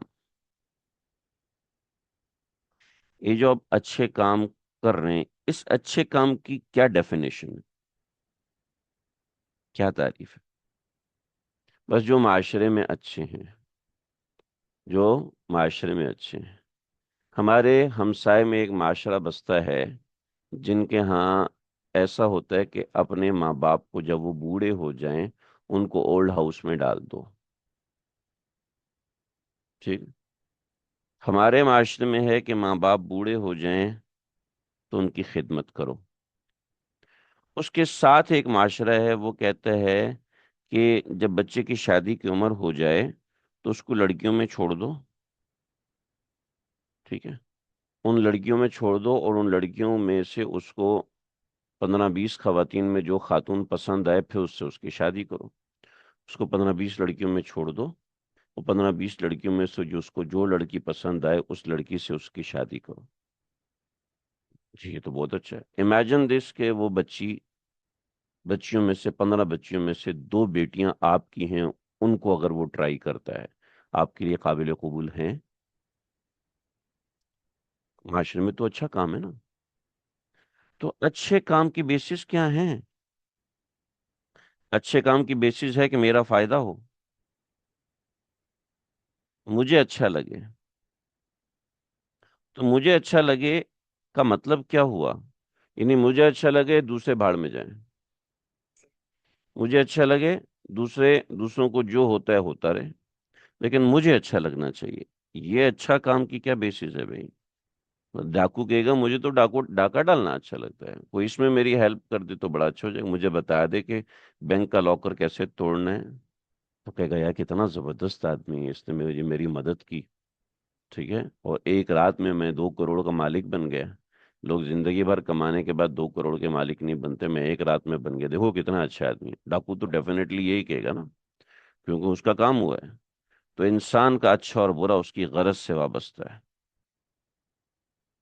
یہ جو آپ اچھے کام کر رہے ہیں، اس اچھے کام کی کیا ڈیفینیشن ہے، کیا تعریف ہے؟ بس جو معاشرے میں اچھے ہیں، جو معاشرے میں اچھے ہیں۔ ہمارے ہمسائے میں ایک معاشرہ بستا ہے جن کے ہاں ایسا ہوتا ہے کہ اپنے ماں باپ کو جب وہ بوڑھے ہو جائیں ان کو اولڈ ہاؤس میں ڈال دو، ٹھیک؟ ہمارے معاشرے میں ہے کہ ماں باپ بوڑھے ہو جائیں تو ان کی خدمت کرو۔ اس کے ساتھ ایک معاشرہ ہے، وہ کہتا ہے کہ جب بچے کی شادی کی عمر ہو جائے تو اس کو لڑکیوں میں چھوڑ دو، ٹھیک ہے؟ ان لڑکیوں میں چھوڑ دو، اور ان لڑکیوں میں سے اس کو 15-20 خواتین میں جو خاتون پسند آئے پھر اس سے اس کی شادی کرو۔ اس کو 15-20 لڑکیوں میں چھوڑ دو، اور 15-20 لڑکیوں میں سے جو اس کو جو لڑکی پسند آئے اس لڑکی سے اس کی شادی کرو۔ جی یہ تو بہت اچھا ہے۔ امیجن دس کہ وہ بچیوں میں سے 15 بچیوں میں سے 2 بیٹیاں آپ کی ہیں، ان کو اگر وہ ٹرائی کرتا ہے، آپ کے لیے قابل قبول ہیں؟ معاشرے میں تو اچھا کام ہے نا۔ تو اچھے کام کی بیسس کیا ہیں؟ اچھے کام کی بیسس ہے کہ میرا فائدہ ہو، مجھے اچھا لگے۔ تو مجھے اچھا لگے کا مطلب کیا ہوا؟ یعنی مجھے اچھا لگے دوسرے بھاڑ میں جائیں، مجھے اچھا لگے دوسروں کو جو ہوتا ہے ہوتا رہے، لیکن مجھے اچھا لگنا چاہیے۔ یہ اچھا کام کی کیا بیسس ہے بھائی؟ ڈاکو کہے گا مجھے تو ڈاکہ ڈالنا اچھا لگتا ہے، کوئی اس میں میری ہیلپ کر دے تو بڑا اچھا ہو جائے، مجھے بتا دے کہ بینک کا لاکر کیسے توڑنا ہے، تو کہے گا یار کتنا زبردست آدمی ہے، اس نے میری مدد کی، ٹھیک ہے؟ اور ایک رات میں 2 کروڑ کا مالک بن گیا۔ لوگ زندگی بھر کمانے کے بعد 2 کروڑ کے مالک نہیں بنتے، میں ایک رات میں بن گیا، دیکھو کتنا اچھا آدمی ہے۔ ڈاکو تو ڈیفینیٹلی یہی کہے گا نا، کیونکہ اس کا کام ہوا ہے۔ تو انسان کا اچھا اور برا اس کی غرض سے وابستہ ہے،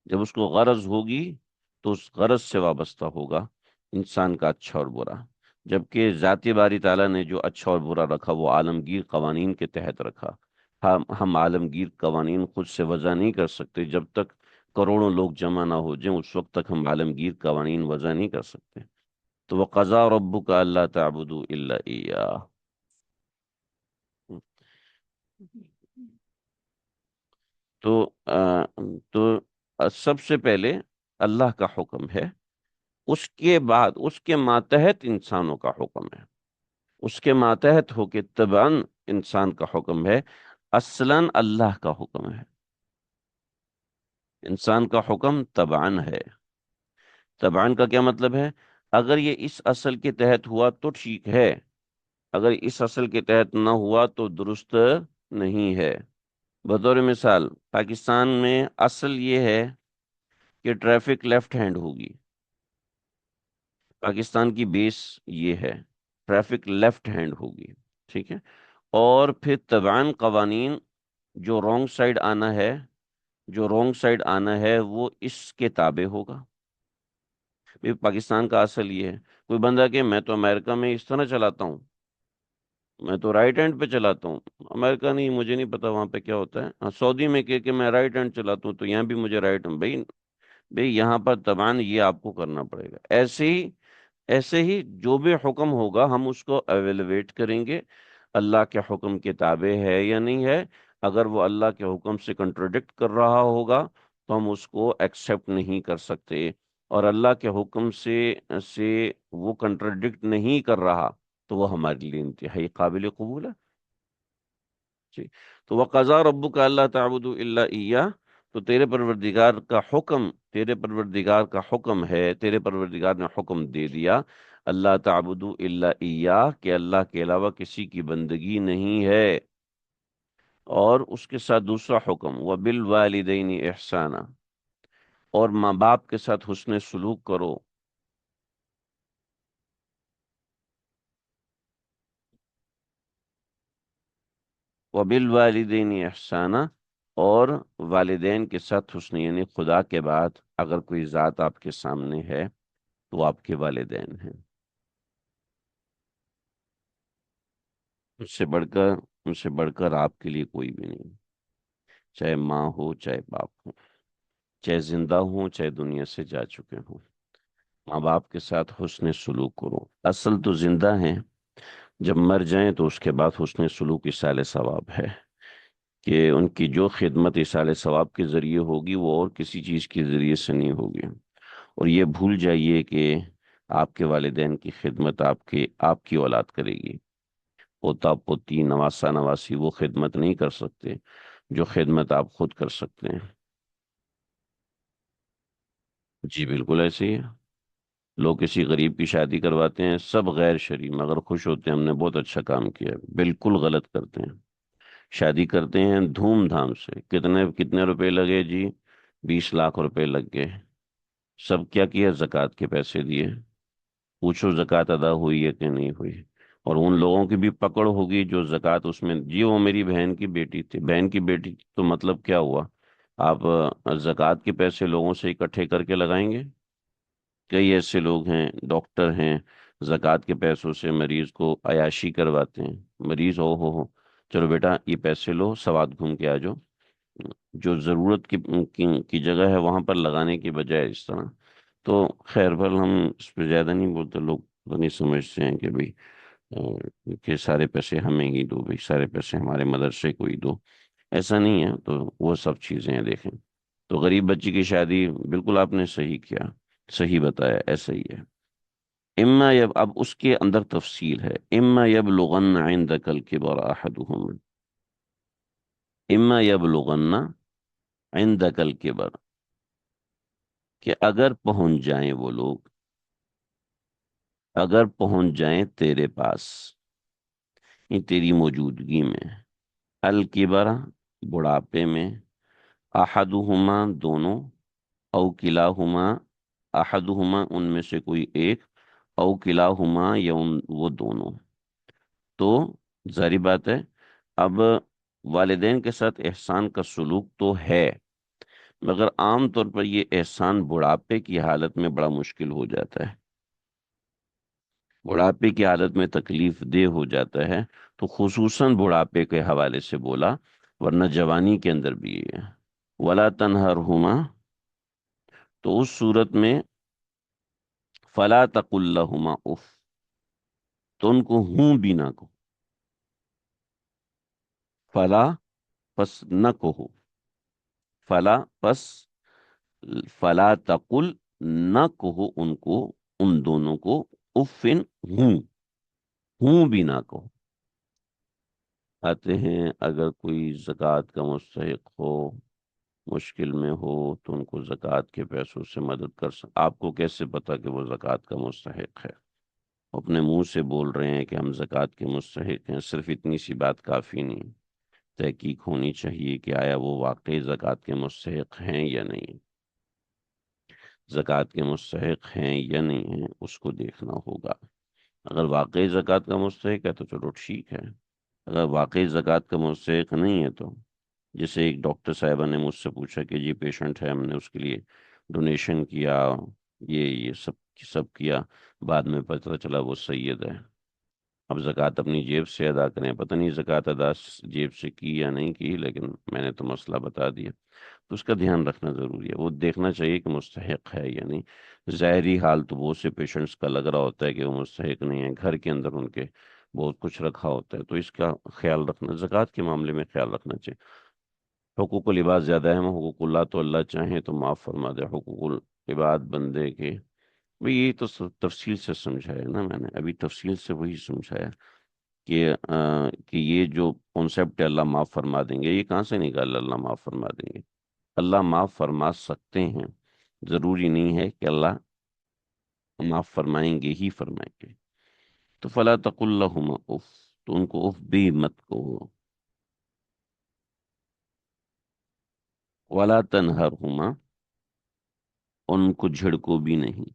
جب اس کو غرض ہوگی تو اس غرض سے وابستہ ہوگا انسان کا اچھا اور برا۔ جبکہ ذاتی باری تعالیٰ نے جو اچھا اور برا رکھا وہ عالمگیر قوانین کے تحت رکھا۔ ہم عالمگیر قوانین خود سے وضع نہیں کر سکتے، جب تک کروڑوں لوگ جمع نہ ہو جائیں اس وقت تک ہم عالمگیر قوانین وضع نہیں کر سکتے۔ تو وَقَضَىٰ رَبُّكَ أَلَّا تَعْبُدُوا إِلَّا إِيَّاهُ۔ تو تو سب سے پہلے اللہ کا حکم ہے، اس کے بعد اس کے ماتحت انسانوں کا حکم ہے، اس کے ماتحت ہو کے تبعاً انسان کا حکم ہے، اصلاً اللہ کا حکم ہے، انسان کا حکم تبعاً ہے۔ تبعاً کا کیا مطلب ہے؟ اگر یہ اس اصل کے تحت ہوا تو ٹھیک ہے، اگر اس اصل کے تحت نہ ہوا تو درست نہیں ہے۔ بطور مثال پاکستان میں اصل یہ ہے کہ ٹریفک لیفٹ ہینڈ ہوگی، پاکستان کی بیس یہ ہے، ٹریفک لیفٹ ہینڈ ہوگی، ٹھیک ہے، اور پھر تبعاً قوانین جو رونگ سائڈ آنا ہے، جو رونگ سائڈ آنا ہے وہ اس کے تابع ہوگا۔ بھی پاکستان کا اصل یہ ہے، کوئی بندہ کہ میں تو امریکہ میں اس طرح چلاتا ہوں، میں تو رائٹ ہینڈ پہ چلاتا ہوں، امریکہ نہیں، مجھے نہیں پتا وہاں پہ کیا ہوتا ہے، ہاں، سعودی میں کہ میں رائٹ ہینڈ چلاتا ہوں تو یہاں بھی مجھے رائٹ، بھائی بھائی یہاں پر تبان یہ آپ کو کرنا پڑے گا۔ ایسے ہی جو بھی حکم ہوگا ہم اس کو ایویلویٹ کریں گے، اللہ کے حکم کے تابع ہے یا نہیں ہے۔ اگر وہ اللہ کے حکم سے کنٹروڈکٹ کر رہا ہوگا تو ہم اس کو ایکسیپٹ نہیں کر سکتے، اور اللہ کے حکم سے وہ کنٹروڈکٹ نہیں کر رہا تو وہ ہمارے لیے انتہائی قابل قبول ہے، جی۔ تو وَقَضَىٰ رَبُّكَ أَلَّا تَعْبُدُوا إِلَّا إِيَّاهُ، تو تیرے پروردگار کا حکم ہے، تیرے پروردگار نے حکم دے دیا اللہ تعبدوا الا ایاہ، کہ اللہ کے علاوہ کسی کی بندگی نہیں ہے، اور اس کے ساتھ دوسرا حکم وَبِالْوَالِدَيْنِ إِحْسَانًا، اور ماں باپ کے ساتھ حسن سلوک کرو، وَبِالْوَالِدَيْنِ إِحْسَانًا، اور والدین کے ساتھ حسن، یعنی خدا کے بعد اگر کوئی ذات آپ کے سامنے ہے تو آپ کے والدین ہیں، ان سے بڑھ کر آپ کے لیے کوئی بھی نہیں، چاہے ماں ہو چاہے باپ ہو، چاہے زندہ ہوں چاہے دنیا سے جا چکے ہوں، ماں باپ کے ساتھ حسن سلوک کرو۔ اصل تو زندہ ہیں، جب مر جائیں تو اس کے بعد حسن سلوک ایصال ثواب ہے، کہ ان کی جو خدمت ایصال ثواب کے ذریعے ہوگی وہ اور کسی چیز کے ذریعے سے نہیں ہوگی۔ اور یہ بھول جائیے کہ آپ کے والدین کی خدمت آپ کی اولاد کرے گی، پوتا پوتی نواسا نواسی وہ خدمت نہیں کر سکتے جو خدمت آپ خود کر سکتے ہیں۔ جی بالکل ایسے ہی ہے، لوگ کسی غریب کی شادی کرواتے ہیں، سب غیر شرعی، مگر خوش ہوتے ہیں ہم نے بہت اچھا کام کیا ہے، بالکل غلط کرتے ہیں۔ شادی کرتے ہیں دھوم دھام سے، کتنے کتنے روپے لگے جی؟ 20 لاکھ روپے لگ گئے، سب کیا کیا؟ زکوٰۃ کے پیسے دیے، پوچھو زکوٰۃ ادا ہوئی ہے کہ نہیں ہوئی؟ اور ان لوگوں کی بھی پکڑ ہوگی جو زکوٰۃ اس میں، جی وہ میری بہن کی بیٹی تھی، بہن کی بیٹی تو مطلب کیا ہوا؟ آپ زکوٰۃ کے پیسے لوگوں سے اکٹھے کر کے لگائیں گے؟ کئی ایسے لوگ ہیں، ڈاکٹر ہیں، زکوٰۃ کے پیسوں سے مریض کو عیاشی کرواتے ہیں، مریض ہو چلو بیٹا یہ پیسے لو، سوات گھوم کے آ جاؤ، جو ضرورت کی جگہ ہے وہاں پر لگانے کی بجائے اس طرح۔ تو خیر بل ہم اس پہ زیادہ نہیں بولتے، لوگ تو نہیں سمجھتے ہیں کہ بھئی کہ سارے پیسے ہمیں ہی دو، بھئی سارے پیسے ہمارے مدرسے کو ہی دو، ایسا نہیں ہے، تو وہ سب چیزیں ہیں دیکھیں۔ تو غریب بچی کی شادی بالکل آپ نے صحیح کیا، صحیح بتایا، ایسا ہی ہے۔ اب اس کے اندر تفصیل ہے، اما یبلغن عندک الکبر احدہما، اما یبلغن عندک الکبر، کہ اگر پہنچ جائیں وہ لوگ، اگر پہنچ جائیں تیرے پاس، یہ تیری موجودگی میں، الکبر بڑھاپے میں، احدہما دونوں، او کلاہما احدہما ان میں سے کوئی ایک، او کلاہما یا وہ دونوں، تو ظاہری بات ہے اب والدین کے ساتھ احسان کا سلوک تو ہے، مگر عام طور پر یہ احسان بڑھاپے کی حالت میں بڑا مشکل ہو جاتا ہے، بڑھاپے کی حالت میں تکلیف دہ ہو جاتا ہے، تو خصوصاً بڑھاپے کے حوالے سے بولا، ورنہ جوانی کے اندر بھی یہ ہے۔ ولا تنہرہما، تو اس صورت میں فلا تقل لہما اف، تو ان کو ہوں بھی نہ کہو، فلا پس نہ کہو، فلا پس فلا تقل نہ کہو ان کو، ان دونوں کو، افن ہوں بھی نہ کہو۔ آتے ہیں اگر کوئی زکوٰۃ کا مستحق ہو، مشکل میں ہو، تو ان کو زکوٰۃ کے پیسوں سے مدد کر آپ کو کیسے پتا کہ وہ زکوٰۃ کا مستحق ہے؟ اپنے منہ سے بول رہے ہیں کہ ہم زکوٰۃ کے مستحق ہیں، صرف اتنی سی بات کافی نہیں، تحقیق ہونی چاہیے کہ آیا وہ واقعی زکوٰۃ کے مستحق ہیں یا نہیں، زکوٰۃ کے مستحق ہیں یا نہیں ہیں اس کو دیکھنا ہوگا۔ اگر واقعی زکوٰۃ کا مستحق ہے تو چلو ٹھیک ہے، اگر واقعی زکوٰۃ کا مستحق نہیں ہے تو، جیسے ایک ڈاکٹر صاحبہ نے مجھ سے پوچھا کہ جی پیشنٹ ہے، ہم نے اس کے لیے ڈونیشن کیا، یہ سب سب کیا، بعد میں پتہ چلا وہ سید ہے، اب زکوٰۃ اپنی جیب سے ادا کریں، پتہ نہیں زکوٰۃ ادا جیب سے کی یا نہیں کی، لیکن میں نے تو مسئلہ بتا دیا، تو اس کا دھیان رکھنا ضروری ہے، وہ دیکھنا چاہیے کہ مستحق ہے یا نہیں۔ ظاہری حال تو بہت سے پیشنٹس کا لگ رہا ہوتا ہے کہ وہ مستحق نہیں ہے، گھر کے اندر ان کے بہت کچھ رکھا ہوتا ہے، تو اس کا خیال رکھنا، زکوٰۃ کے معاملے میں خیال رکھنا چاہیے۔ حقوق العباد زیادہ اہم ہے، حقوق اللہ تو اللہ چاہیں تو معاف فرما دے، حقوق العباد بندے کے، بھئی یہ تو تفصیل سے سمجھایا نا، میں نے ابھی تفصیل سے وہی سمجھایا کہ یہ جو کانسیپٹ ہے اللہ معاف فرما دیں گے، یہ کہاں سے نکال اللہ معاف فرما دیں گے؟ اللہ معاف فرما سکتے ہیں، ضروری نہیں ہے کہ اللہ معاف فرمائیں گے ہی فرمائیں گے۔ تو فلا تقل لہما اف، تو ان کو اف بھی مت کو، ولا تنہرہما، ان کو جھڑکو بھی نہیں،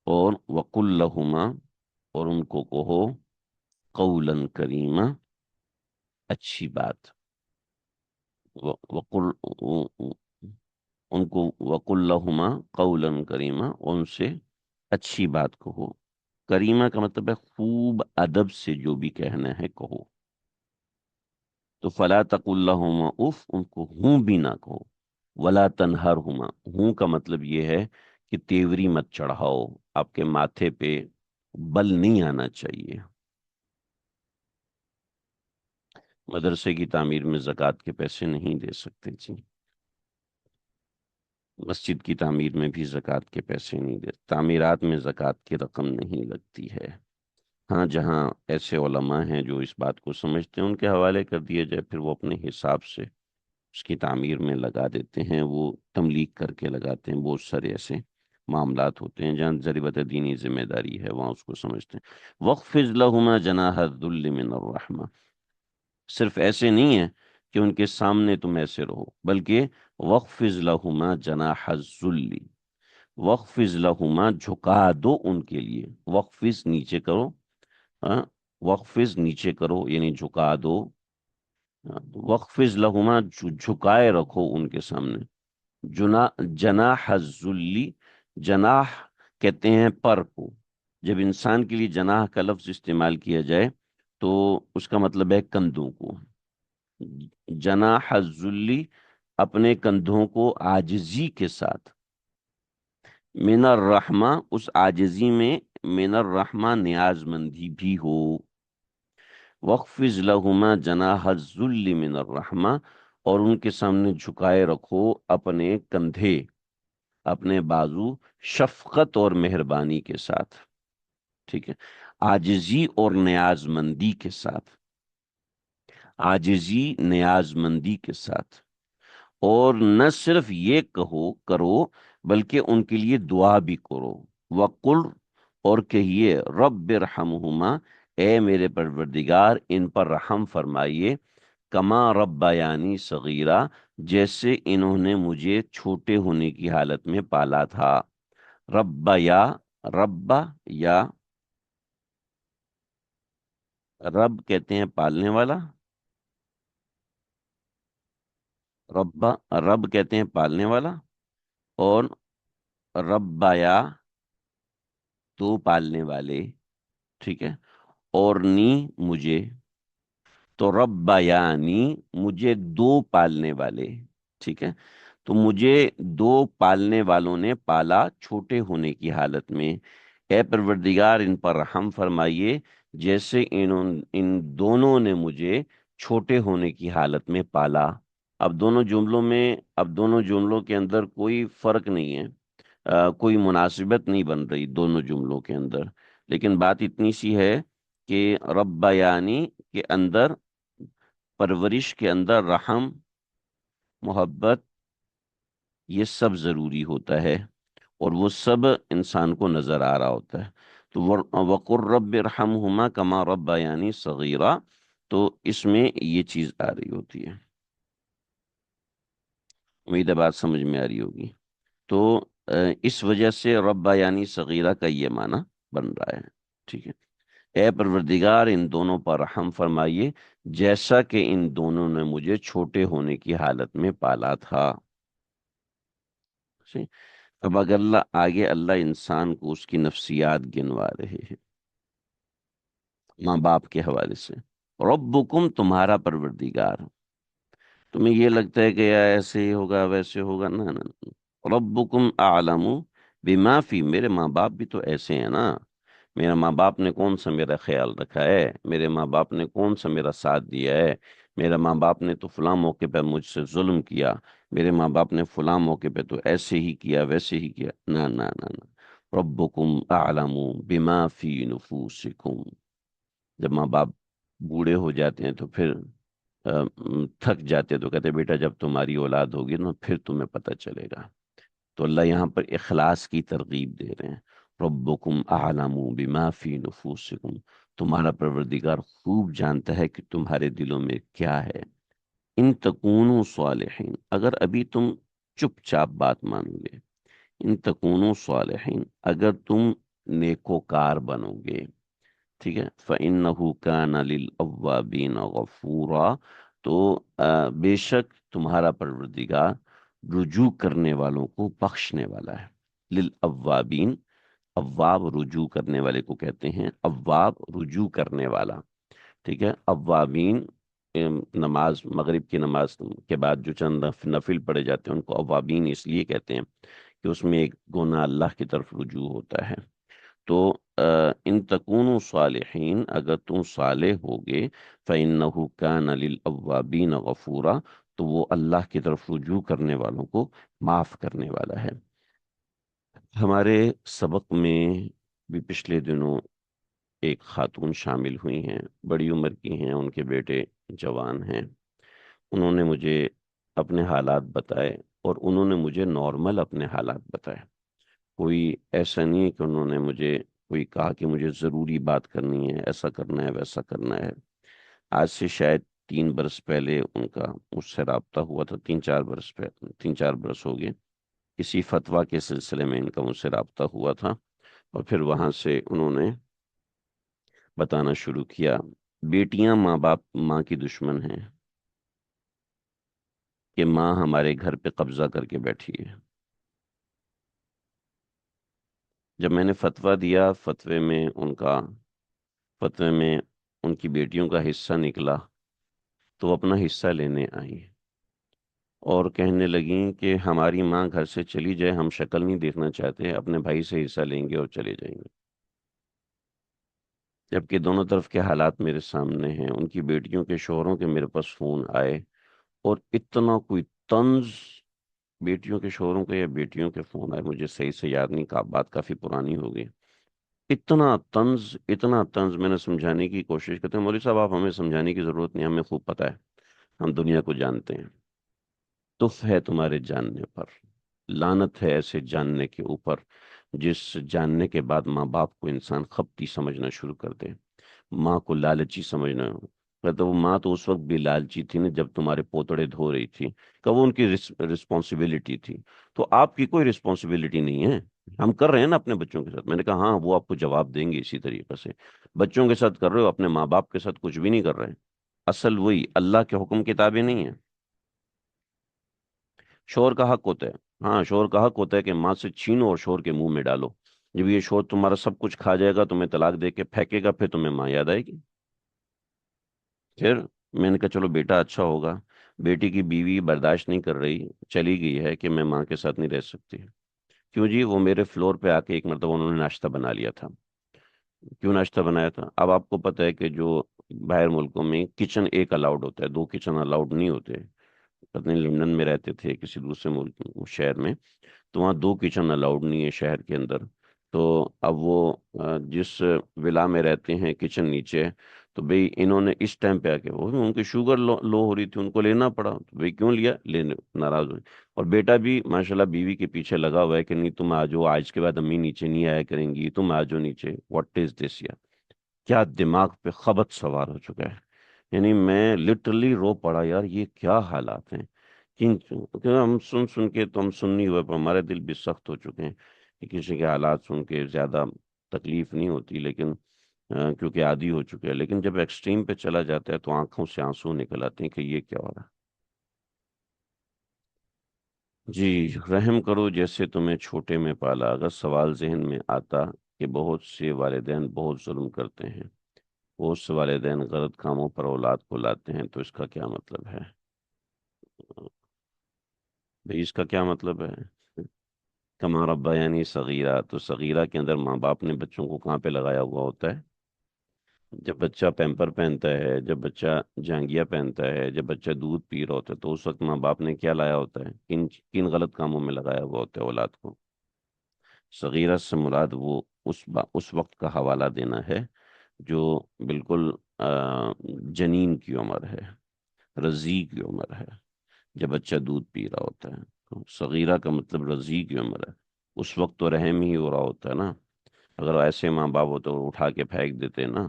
اور وقل لہما، اور ان کو کہو قولا کریما، اچھی بات، وقل، ان کو وقل لہما قولا کریما، ان سے اچھی بات کہو، کریمہ کا مطلب ہے خوب ادب سے جو بھی کہنا ہے کہو، تو فلا تقل لہما اف، ان کو ہوں بھی نہ کہو، ولا تنہرہما، ہوں کا مطلب یہ ہے کہ تیوری مت چڑھاؤ، آپ کے ماتھے پہ بل نہیں آنا چاہیے۔ مدرسے کی تعمیر میں زکوٰۃ کے پیسے نہیں دے سکتے جی، مسجد کی تعمیر میں بھی زکوٰۃ کے پیسے نہیں دے، تعمیرات میں زکوٰۃ کی رقم نہیں لگتی ہے۔ ہاں جہاں ایسے علماء ہیں جو اس بات کو سمجھتے ہیں، ان کے حوالے کر دیا جائے، پھر وہ اپنے حساب سے اس کی تعمیر میں لگا دیتے ہیں، وہ تملیغ کر کے لگاتے ہیں، بہت سارے ایسے معاملات ہوتے ہیں جہاں ضرورت دینی ذمہ داری ہے، وہاں اس کو سمجھتے ہیں۔ وَاخْفِضْ لَهُمَا جَنَاحَ الذُّلِّ مِنَ الرَّحْمَةِ، صرف ایسے نہیں ہے کہ ان کے سامنے تم ایسے رہو، بلکہ وَاخْفِضْ لَهُمَا جَنَاحَ الذُّلِّ، وَاخْفِضْ لَهُمَا جھکا دو ان کے لیے، وَاخْفِض نیچے کرو، ہاں، وقفز نیچے کرو یعنی جھکا دو، وقفز لہما جھکائے رکھو ان کے سامنے، جناح الذلی، جناح کہتے ہیں پر کو، جب انسان کے لیے جناح کا لفظ استعمال کیا جائے تو اس کا مطلب ہے کندھوں کو، جناح الذلی، اپنے کندھوں کو عاجزی کے ساتھ، من الرحمہ، اس عاجزی میں من الرحمہ نیاز مندی بھی ہو، وَاخْفِضْ لَهُمَا جَنَاحَ الذُّلِّ مِنَ الرَّحْمَةِ، اور ان کے سامنے جھکائے رکھو اپنے کندھے، اپنے بازو، شفقت اور مہربانی کے ساتھ، ٹھیک ہے، عاجزی اور نیاز مندی کے ساتھ، عاجزی نیاز مندی کے ساتھ، اور نہ صرف یہ کہو کرو بلکہ ان کے لیے دعا بھی کرو، وقل، اور کہیے رب ارحمہما، اے میرے پروردگار ان پر رحم فرمائیے، کما ربیانی صغیرہ، جیسے انہوں نے مجھے چھوٹے ہونے کی حالت میں پالا تھا، رب یا رب کہتے ہیں پالنے والا، رب، رب کہتے ہیں پالنے والا، اور ربایا تو پالنے والے، ٹھیک ہے، اور نی مجھے، تو ربیانی مجھے دو پالنے والے، ٹھیک ہے، تو مجھے دو پالنے والوں نے پالا چھوٹے ہونے کی حالت میں، اے پروردگار ان پر رحم فرمائیے جیسے ان دونوں نے مجھے چھوٹے ہونے کی حالت میں پالا۔ اب دونوں جملوں کے اندر کوئی فرق نہیں ہے، کوئی مناسبت نہیں بن رہی دونوں جملوں کے اندر، لیکن بات اتنی سی ہے کہ ربیانی کے اندر، پرورش کے اندر رحم، محبت، یہ سب ضروری ہوتا ہے، اور وہ سب انسان کو نظر آ رہا ہوتا ہے، تو وقر رب ارحمہما کما ربیانی صغیرہ، تو اس میں یہ چیز آ رہی ہوتی ہے۔ امید ہے بات سمجھ میں آ رہی ہوگی۔ تو اس وجہ سے ربا یعنی صغیرہ کا یہ معنی بن رہا ہے، ٹھیک ہے۔ اے پروردگار ان دونوں پر رحم فرمائیے جیسا کہ ان دونوں نے مجھے چھوٹے ہونے کی حالت میں پالا تھا۔ ٹھیک؟ اب اگر آگے اللہ انسان کو اس کی نفسیات گنوا رہے ہیں ماں باپ کے حوالے سے۔ ربکم تمہارا پروردگار، تمہیں یہ لگتا ہے کہ یا ایسے ہی ہوگا ویسے ہوگا، نہ نہ نہ۔ ربکم اعلم بما فی، میرے ماں باپ بھی تو ایسے ہیں نا۔ میرے ماں باپ نے کون سا میرا خیال رکھا ہے، میرے ماں باپ نے کون سا میرا ساتھ دیا ہے، میرے ماں باپ نے تو فلاں موقع پہ مجھ سے ظلم کیا، میرے ماں باپ نے فلاں موقع پہ تو ایسے ہی کیا ویسے ہی کیا، نہ نہ نہ نہ۔ ربکم اعلم بما فی نفوسکم، جب ماں باپ بوڑھے ہو جاتے ہیں تو پھر تھک جاتے تو کہتے بیٹا جب تمہاری اولاد ہوگی نا پھر تمہیں پتہ چلے گا۔ تو اللہ یہاں پر اخلاص کی ترغیب دے رہے ہیں۔ ربکم اعلم بما فی نفوسکم، تمہارا پروردگار خوب جانتا ہے کہ تمہارے دلوں میں کیا ہے۔ ان تکونوا صالحین، اگر ابھی تم چپ چاپ بات مانو گے، ان تکونوا صالحین، اگر تم نیکوکار بنو گے، ٹھیک ہے، فَإِنَّهُ كَانَ لِلْأَوَّابِينَ غَفُورًا، تو بے شک تمہارا پروردگار رجوع کرنے والوں کو بخشنے والا ہے۔ للأوابین، اواب رجوع کرنے والے کو کہتے ہیں، اواب رجوع کرنے والا، ٹھیک ہے۔ اوابین نماز مغرب کی نماز کے بعد جو چند نفل پڑھے جاتے ہیں ان کو اوابین اس لیے کہتے ہیں کہ اس میں ایک گناہ اللہ کی طرف رجوع ہوتا ہے۔ تو ان تکونوا صالحین، اگر تم صالح ہوگے، فَإِنَّهُ كَانَ لِلْأَوَّابِينَ غَفُورًا، تو وہ اللہ کی طرف رجوع کرنے والوں کو معاف کرنے والا ہے۔ ہمارے سبق میں بھی پچھلے دنوں ایک خاتون شامل ہوئی ہیں، بڑی عمر کی ہیں، ان کے بیٹے جوان ہیں۔ انہوں نے مجھے اپنے حالات بتائے اور انہوں نے مجھے نارمل اپنے حالات بتائے۔ کوئی ایسا نہیں ہے کہ انہوں نے مجھے کوئی کہا کہ مجھے ضروری بات کرنی ہے، ایسا کرنا ہے ویسا کرنا ہے۔ آج سے شاید 3 برس پہلے ان کا مجھ سے رابطہ ہوا تھا، 3 4 برس پہلے، 3 4 برس ہو گئے۔ کسی فتویٰ کے سلسلے میں ان کا مجھ سے رابطہ ہوا تھا، اور پھر وہاں سے انہوں نے بتانا شروع کیا، بیٹیاں ماں باپ ماں کی دشمن ہیں، کہ ماں ہمارے گھر پہ قبضہ کر کے بیٹھی ہے۔ جب میں نے فتویٰ دیا، فتوے میں ان کی بیٹیوں کا حصہ نکلا، تو وہ اپنا حصہ لینے آئیں اور کہنے لگیں کہ ہماری ماں گھر سے چلی جائے، ہم شکل نہیں دیکھنا چاہتے، اپنے بھائی سے حصہ لیں گے اور چلے جائیں گے۔ جبکہ دونوں طرف کے حالات میرے سامنے ہیں، ان کی بیٹیوں کے شوہروں کے میرے پاس فون آئے، اور اتنا کوئی طنز، بیٹیوں کے شوہروں کے یا بیٹیوں کے فون آئے، مجھے صحیح سے یاد نہیں، بات کافی پرانی ہو گئی۔ اتنا طنز، اتنا طنز، میں نے سمجھانے کی کوشش کرتے ہیں، مولوی صاحب آپ ہمیں سمجھانے کی ضرورت نہیں، ہمیں خوب پتہ ہے، ہم دنیا کو جانتے ہیں۔ تف ہے تمہارے جاننے پر، لعنت ہے ایسے جاننے کے اوپر جس جاننے کے بعد ماں باپ کو انسان خپتی سمجھنا شروع کر دے، ماں کو لالچی سمجھنا۔ تو وہ ماں تو اس وقت بھی لالچی تھی نا جب تمہارے پوتڑے دھو رہی تھی، کہ وہ ان کی رسپانسبلٹی تھی، تو آپ کی کوئی رسپانسبلٹی نہیں ہے۔ ہم کر رہے ہیں نا اپنے بچوں کے ساتھ، میں نے کہا ہاں وہ آپ کو جواب دیں گے اسی طریقے سے، بچوں کے ساتھ کر رہے ہو، اپنے ماں باپ کے ساتھ کچھ بھی نہیں کر رہے۔ اصل وہی اللہ کے حکم کتابیں نہیں ہیں۔ شور کا حق ہوتا ہے، ہاں شور کا حق ہوتا ہے کہ ماں سے چھینو اور شور کے منہ میں ڈالو، جب یہ شور تمہارا سب کچھ کھا جائے گا، تمہیں طلاق دے کے پھینکے گا، پھر تمہیں ماں یاد آئے گی۔ پھر میں نے کہا چلو بیٹا اچھا ہوگا، بیٹی کی بیوی برداشت نہیں کر رہی، چلی گئی ہے کہ میں ماں کے ساتھ نہیں رہ سکتی۔ کیوں جی؟ وہ میرے فلور پہ آ کے ایک مرتبہ انہوں نے ناشتہ بنا لیا تھا۔ کیوں ناشتہ بنایا تھا؟ اب آپ کو پتہ ہے کہ جو باہر ملکوں میں کچن ایک الاؤڈ ہوتا ہے، 2 کچن الاؤڈ نہیں ہوتے۔ پتہ نہیں لندن میں رہتے تھے کسی دوسرے ملک شہر میں، تو وہاں 2 کچن الاؤڈ نہیں ہے شہر کے اندر۔ تو اب وہ جس ولا میں رہتے ہیں کچن نیچے ہے، تو بھئی انہوں نے اس ٹائم پہ آ کے، وہ ان کی شوگر لو ہو رہی تھی، ان کو لینا پڑا، تو بھئی کیوں لیا، لینے ناراض ہوئے۔ اور بیٹا بھی ماشاءاللہ بیوی کے پیچھے لگا ہوا ہے کہ نہیں تم آ جاؤ، آج کے بعد امی نیچے نہیں آیا کریں گی، تم آ جاؤ نیچے۔ واٹ از دس یار، کیا دماغ پہ خبط سوار ہو چکا ہے۔ یعنی میں لٹرلی رو پڑا یار، یہ کیا حالات ہیں۔ کیونکہ ہم سن سن کے تو ہم سن نہیں ہوئے، پر ہمارے دل بھی سخت ہو چکے ہیں کہ کسی کے حالات سن کے زیادہ تکلیف نہیں ہوتی، لیکن کیونکہ عادی ہو چکے ہیں، لیکن جب ایکسٹریم پہ چلا جاتا ہے تو آنکھوں سے آنسو نکل آتے ہیں کہ یہ کیا ہو رہا ہے۔ جی، رحم کرو جیسے تمہیں چھوٹے میں پالا، اگر سوال ذہن میں آتا کہ بہت سے والدین بہت ظلم کرتے ہیں، بہت سے والدین غلط کاموں پر اولاد کو لاتے ہیں، تو اس کا کیا مطلب ہے؟ بھئی اس کا کیا مطلب ہے؟ کما ربیانی صغیرہ، تو صغیرہ کے اندر ماں باپ نے بچوں کو کہاں پہ لگایا ہوا ہوتا ہے؟ جب بچہ پیمپر پہنتا ہے، جب بچہ جانگیا پہنتا ہے، جب بچہ دودھ پی رہا ہوتا ہے، تو اس وقت ماں باپ نے کیا لایا ہوتا ہے؟ کن غلط کاموں میں لگایا ہوا ہوتا ہے اولاد کو؟ صغیرہ سے مراد وہ اس وقت کا حوالہ دینا ہے جو بالکل جنین کی عمر ہے، رضیع کی عمر ہے، جب بچہ دودھ پی رہا ہوتا ہے۔ تو صغیرہ کا مطلب رضیع کی عمر ہے، اس وقت تو رحم ہی ہو رہا ہوتا ہے نا۔ اگر ایسے ماں باپ ہو تو اٹھا کے پھینک دیتے نا۔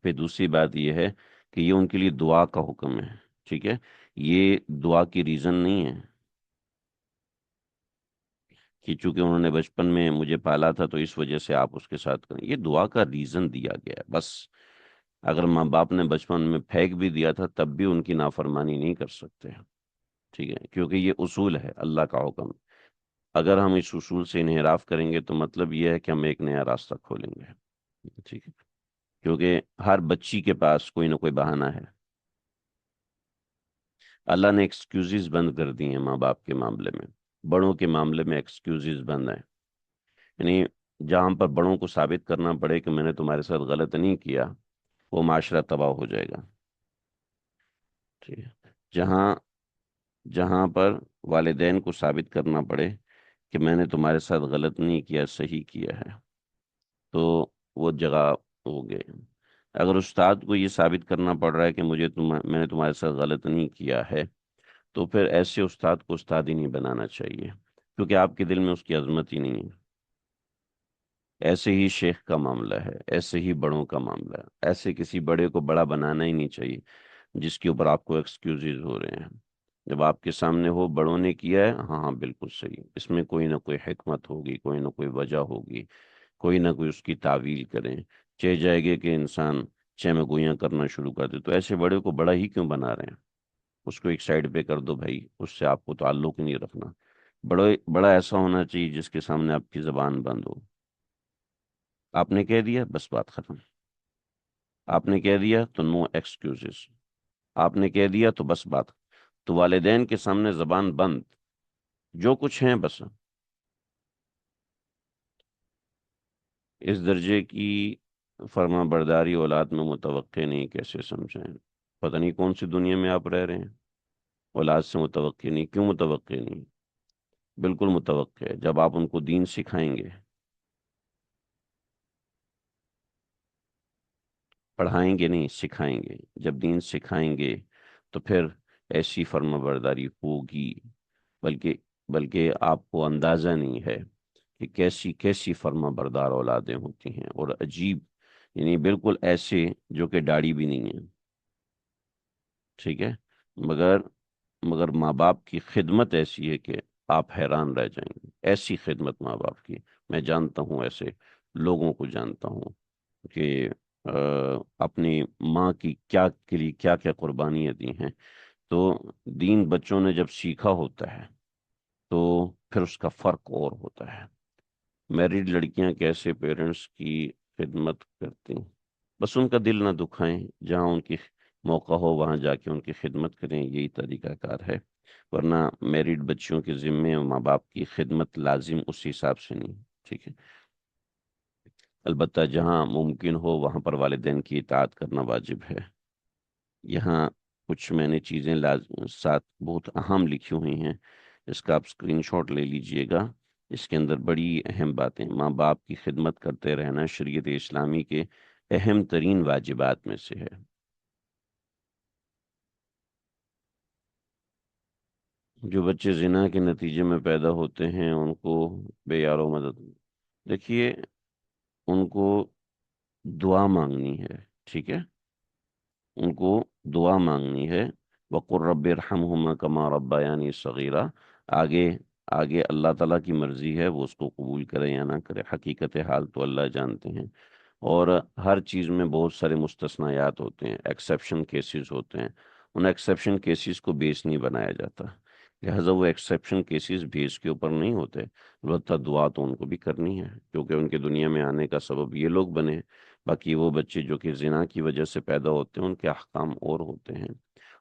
پھر دوسری بات یہ ہے کہ یہ ان کے لیے دعا کا حکم ہے، ٹھیک ہے؟ یہ دعا کی ریزن نہیں ہے کہ چونکہ انہوں نے بچپن میں مجھے پالا تھا تو اس وجہ سے آپ اس کے ساتھ کریں، یہ دعا کا ریزن دیا گیا ہے بس۔ اگر ماں باپ نے بچپن میں پھینک بھی دیا تھا تب بھی ان کی نافرمانی نہیں کر سکتے، ٹھیک ہے؟ کیونکہ یہ اصول ہے، اللہ کا حکم۔ اگر ہم اس اصول سے انحراف کریں گے تو مطلب یہ ہے کہ ہم ایک نیا راستہ کھولیں گے، ٹھیک ہے؟ کیونکہ ہر بچی کے پاس کوئی نہ کوئی بہانہ ہے۔ اللہ نے ایکسکیوزز بند کر دی ہیں ماں باپ کے معاملے میں، بڑوں کے معاملے میں ایکسکیوزز بند ہیں۔ یعنی جہاں پر بڑوں کو ثابت کرنا پڑے کہ میں نے تمہارے ساتھ غلط نہیں کیا، وہ معاشرہ تباہ ہو جائے گا، ٹھیک ہے؟ جہاں جہاں پر والدین کو ثابت کرنا پڑے کہ میں نے تمہارے ساتھ غلط نہیں کیا، صحیح کیا ہے، تو وہ جگہ ہو گئے۔ اگر استاد کو یہ ثابت کرنا پڑ رہا ہے کہ میں نے تمہارے ساتھ غلط نہیں کیا ہے، تو پھر ایسے استاد کو استاد ہی نہیں بنانا چاہیے، کیونکہ آپ کے دل میں اس کی عظمت ہی نہیں ہے۔ ایسے ہی شیخ کا معاملہ ہے، ایسے ہی بڑوں کا معاملہ ہے، ایسے کسی بڑے کو بڑا بنانا ہی نہیں چاہیے جس کے اوپر آپ کو ایکسکیوزز ہو رہے ہیں۔ جب آپ کے سامنے ہو بڑوں نے کیا ہے، ہاں ہاں بالکل صحیح، اس میں کوئی نہ کوئی حکمت ہوگی، کوئی نہ کوئی وجہ ہوگی، کوئی نہ کوئی اس کی تعویل کریں، چہ جائے گے کہ انسان چہ میں گویاں کرنا شروع کر دے، تو ایسے بڑے کو بڑا ہی کیوں بنا رہے ہیں؟ اس کو ایک سائڈ پہ کر دو بھائی، اس سے آپ کو تعلق ہی نہیں رکھنا۔ بڑا ایسا ہونا چاہیے جس کے سامنے آپ کی زبان بند ہو۔ آپ نے کہہ دیا بس بات ختم، آپ نے کہہ دیا تو نو ایکسکیوزز، آپ نے کہہ دیا تو بس بات۔ تو والدین کے سامنے زبان بند، جو کچھ ہیں بس۔ اس درجے کی فرما برداری اولاد میں متوقع نہیں، کیسے سمجھائیں؟ پتہ نہیں کون سی دنیا میں آپ رہ رہے ہیں، اولاد سے متوقع نہیں؟ کیوں متوقع نہیں؟ بالکل متوقع ہے، جب آپ ان کو دین سکھائیں گے، پڑھائیں گے نہیں سکھائیں گے، جب دین سکھائیں گے تو پھر ایسی فرما برداری ہوگی، بلکہ آپ کو اندازہ نہیں ہے کہ کیسی کیسی فرما بردار اولادیں ہوتی ہیں، اور عجیب، یعنی بالکل ایسے جو کہ داڑھی بھی نہیں ہے، ٹھیک ہے؟ مگر ماں باپ کی خدمت ایسی ہے کہ آپ حیران رہ جائیں گے، ایسی خدمت ماں باپ کی۔ میں جانتا ہوں ایسے لوگوں کو، جانتا ہوں کہ اپنی ماں کی کے لیے کیا کیا قربانیاں دی ہیں۔ تو دین بچوں نے جب سیکھا ہوتا ہے تو پھر اس کا فرق اور ہوتا ہے۔ میرڈ لڑکیاں کیسے پیرنٹس کی خدمت کرتی ہیں، بس ان کا دل نہ دکھائیں، جہاں ان کی موقع ہو وہاں جا کے ان کی خدمت کریں، یہی طریقہ کار ہے۔ ورنہ میرڈ بچیوں کے ذمے ماں باپ کی خدمت لازم اس حساب سے نہیں، ٹھیک ہے؟ البتہ جہاں ممکن ہو وہاں پر والدین کی اطاعت کرنا واجب ہے۔ یہاں کچھ میں نے چیزیں ساتھ بہت اہم لکھی ہوئی ہیں، اس کا آپ اسکرین شاٹ لے لیجئے گا۔ اس کے اندر بڑی اہم باتیں، ماں باپ کی خدمت کرتے رہنا شریعت اسلامی کے اہم ترین واجبات میں سے ہے۔ جو بچے زنا کے نتیجے میں پیدا ہوتے ہیں ان کو بے یار و مدد، دیکھیے، ان کو دعا مانگنی ہے، ٹھیک ہے، ان کو دعا مانگنی ہے۔ وَقُلْ رَبِّ ارْحَمْهُمَا كَمَا رَبَّيَانِي صَغِيرًا۔ آگے آگے اللہ تعالیٰ کی مرضی ہے، وہ اس کو قبول کرے یا نہ کرے، حقیقت حال تو اللہ جانتے ہیں۔ اور ہر چیز میں بہت سارے مستثنیات ہوتے ہیں، ایکسیپشن کیسز ہوتے ہیں، ان ایکسیپشن کیسز کو بیس نہیں بنایا جاتا، لہٰذا وہ ایکسیپشن کیسز بیس کے اوپر نہیں ہوتے۔ البتہ دعا تو ان کو بھی کرنی ہے کیونکہ ان کے دنیا میں آنے کا سبب یہ لوگ بنے۔ باقی وہ بچے جو کہ زنا کی وجہ سے پیدا ہوتے ہیں ان کے احکام اور ہوتے ہیں،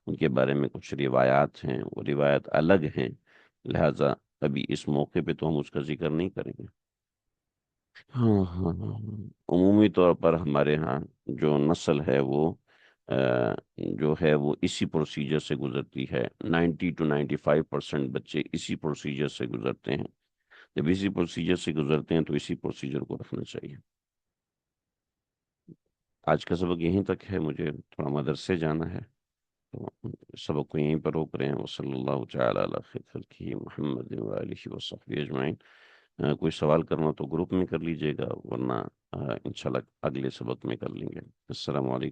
ان کے بارے میں کچھ روایات ہیں، وہ روایت الگ ہیں، لہٰذا ابھی اس موقع پہ تو ہم اس کا ذکر نہیں کریں گے۔ ہاں ہاں ہاں ہاں۔ عمومی طور پر ہمارے ہاں جو نسل ہے وہ آ، جو ہے وہ اسی پروسیجر سے گزرتی ہے، 90 to 95% بچے اسی پروسیجر سے گزرتے ہیں۔ جب اسی پروسیجر سے گزرتے ہیں تو اسی پروسیجر کو رکھنا چاہیے۔ آج کا سبق یہیں تک ہے، مجھے تھوڑا مدرسے جانا ہے، تو سبق کو یہیں پر روک رہے ہیں۔ وصلی اللہ تعالی علی خیر خلقہ محمد وآلہ وصحبہ اجمعین۔ کوئی سوال کرنا تو گروپ میں کر لیجئے گا، ورنہ انشاءاللہ اگلے سبق میں کر لیں گے۔ السلام علیکم۔